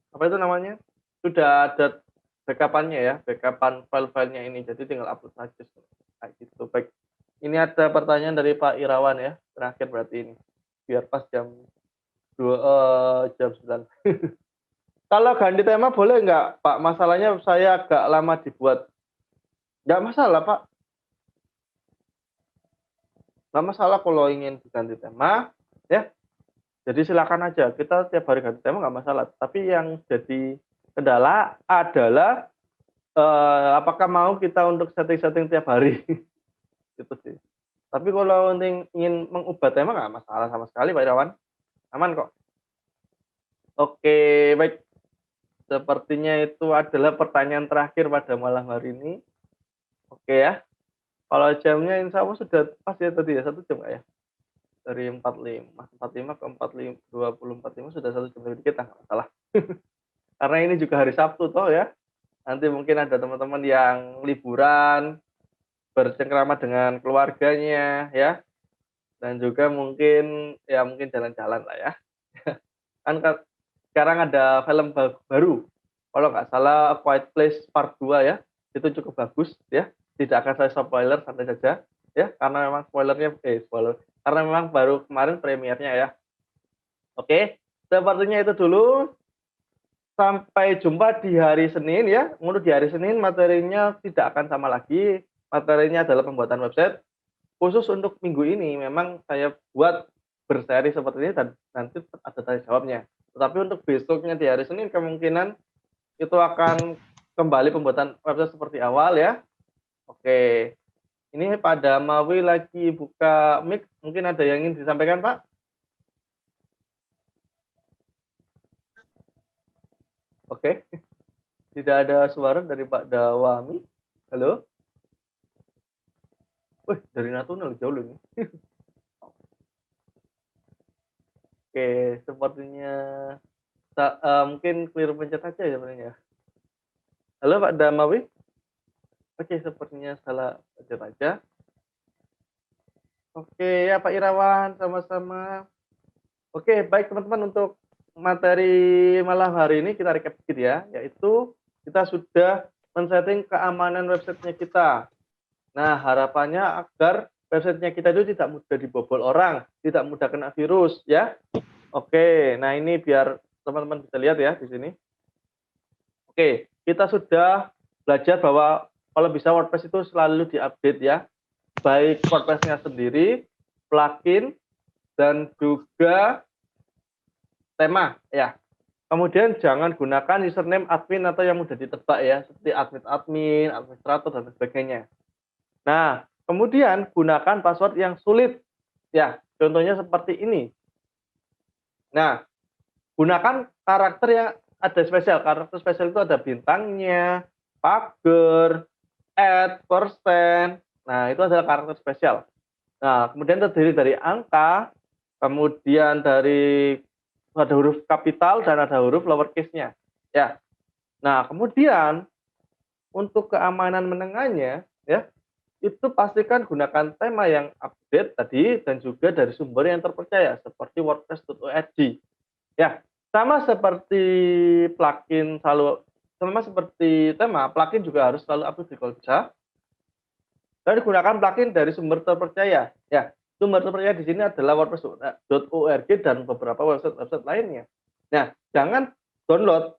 apa itu namanya, sudah ada backupannya ya, backupan file-filenya ini, jadi tinggal upload saja kayak gitu. Baik, ini ada pertanyaan dari Pak Irawan ya, terakhir berarti ini biar pas jam 9. Kalau ganti tema boleh nggak Pak? Masalahnya saya agak lama dibuat. Nggak masalah Pak, nggak masalah kalau ingin diganti tema ya. Jadi silakan aja, kita tiap hari ganti tema nggak masalah. Tapi yang jadi kendala adalah apakah mau kita untuk setting-setting tiap hari. Gitu sih. Tapi kalau ingin mengubah tema nggak masalah sama sekali Pak Irawan. Aman kok. Oke, baik. Sepertinya itu adalah pertanyaan terakhir pada malam hari ini. Oke ya. Kalau jamnya insya Allah sudah pas ya tadi ya, 1 jam nggak ya? Dari 45 ke 24.5 sudah 1 jam lebih dikit, nggak masalah. Karena ini juga hari Sabtu toh ya. Nanti mungkin ada teman-teman yang liburan, bercengkrama dengan keluarganya ya. Dan juga mungkin jalan-jalan lah ya. Kan sekarang ada film baru. Kalau nggak salah A Quiet Place Part 2 ya. Itu cukup bagus ya. Tidak akan saya spoiler, santai saja ya. Karena memang spoiler. Karena memang baru kemarin premiernya ya. Oke, sepertinya itu dulu. Sampai jumpa di hari Senin ya. Untuk di hari Senin materinya tidak akan sama lagi. Materinya adalah pembuatan website. Khusus untuk minggu ini memang saya buat berseri seperti ini dan nanti ada tanya jawabnya. Tetapi untuk besoknya di hari Senin kemungkinan itu akan kembali pembuatan website seperti awal ya. Oke. Ini Pak Damawi lagi buka mic. Mungkin ada yang ingin disampaikan, Pak? Oke. Tidak ada suara dari Pak Dawami. Halo? Wih, dari Natuna jauh loh ini. Oke, sepertinya mungkin clear pencet aja ya sebenarnya. Halo Pak Damawi. Oke, sepertinya salah pencet aja. Oke, ya Pak Irawan, sama-sama. Oke, baik teman-teman, untuk materi malam hari ini kita recap sedikit ya, yaitu kita sudah men-setting keamanan websitenya kita. Nah, harapannya agar websitenya kita itu tidak mudah dibobol orang, tidak mudah kena virus ya. Oke, nah ini biar teman-teman bisa lihat ya di sini. Oke, kita sudah belajar bahwa kalau bisa WordPress itu selalu diupdate ya, baik WordPress-nya sendiri, plugin, dan juga tema ya. Kemudian jangan gunakan username admin atau yang mudah ditebak ya, seperti admin, administrator dan sebagainya. Nah, kemudian gunakan password yang sulit ya. Contohnya seperti ini. Nah, gunakan karakter yang ada spesial. Karakter spesial itu ada bintangnya, pagar, @, Nah, itu adalah karakter spesial. Nah, kemudian terdiri dari angka, kemudian dari ada huruf kapital dan ada huruf lowercase-nya. Ya. Nah, kemudian untuk keamanan menengahnya ya, itu pastikan gunakan tema yang update tadi dan juga dari sumber yang terpercaya seperti wordpress.org. Ya, sama seperti plugin sama seperti tema, plugin juga harus selalu update kalau bisa. Dan gunakan plugin dari sumber terpercaya. Ya, sumber terpercaya di sini adalah wordpress.org dan beberapa website lainnya. Nah, jangan download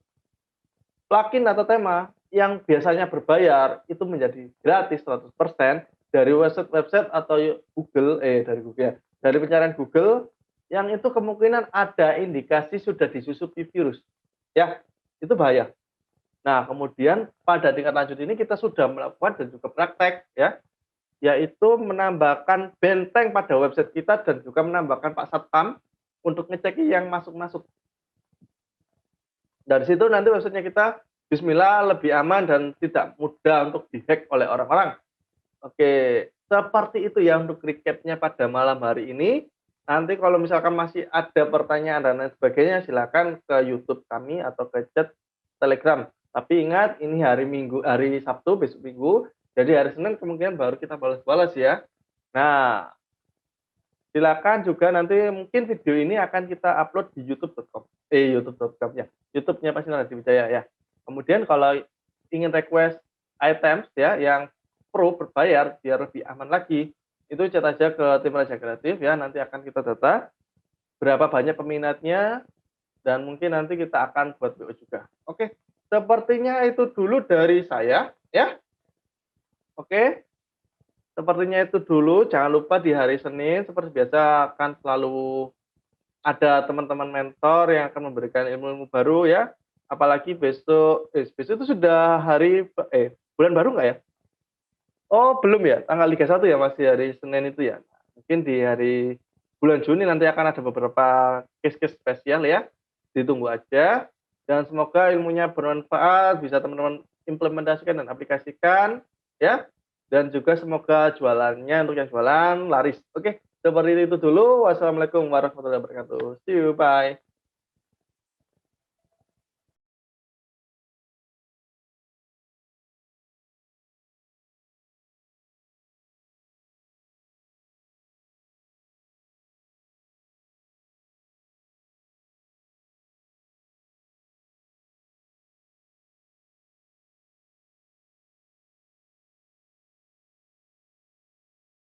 plugin atau tema yang biasanya berbayar itu menjadi gratis 100% dari website atau dari pencarian Google yang itu kemungkinan ada indikasi sudah disusupi virus. Ya, itu bahaya. Nah, kemudian pada tingkat lanjut ini kita sudah melakukan dan juga praktek ya, yaitu menambahkan benteng pada website kita dan juga menambahkan Pak Satpam untuk ngecek yang masuk-masuk. Dari situ nanti websitenya kita bismillah lebih aman dan tidak mudah untuk dihack oleh orang-orang. Oke, seperti itu ya untuk recapnya pada malam hari ini. Nanti kalau misalkan masih ada pertanyaan dan lain sebagainya, silakan ke YouTube kami atau ke chat Telegram. Tapi ingat, ini hari Sabtu, besok Minggu. Jadi hari Senin kemungkinan baru kita balas-balas ya. Nah, silakan juga nanti mungkin video ini akan kita upload di youtube.com. youtube.com ya. YouTube-nya pasti nanti Wijaya ya. Kemudian kalau ingin request items ya yang pro berbayar biar lebih aman lagi, itu chat aja ke tim Raja Kreatif ya, nanti akan kita data berapa banyak peminatnya dan mungkin nanti kita akan buat BO juga. Oke, sepertinya itu dulu dari saya ya. Oke. Sepertinya itu dulu, jangan lupa di hari Senin seperti biasa akan selalu ada teman-teman mentor yang akan memberikan ilmu-ilmu baru ya. Apalagi besok itu sudah bulan baru nggak ya? Oh, belum ya, tanggal 31 ya, masih hari Senin itu ya. Mungkin di hari bulan Juni nanti akan ada beberapa case-case spesial ya. Ditunggu aja dan semoga ilmunya bermanfaat, bisa teman-teman implementasikan dan aplikasikan ya. Dan juga semoga jualannya untuk yang jualan laris. Oke, seperti itu dulu. Wassalamualaikum warahmatullahi wabarakatuh. See you, bye.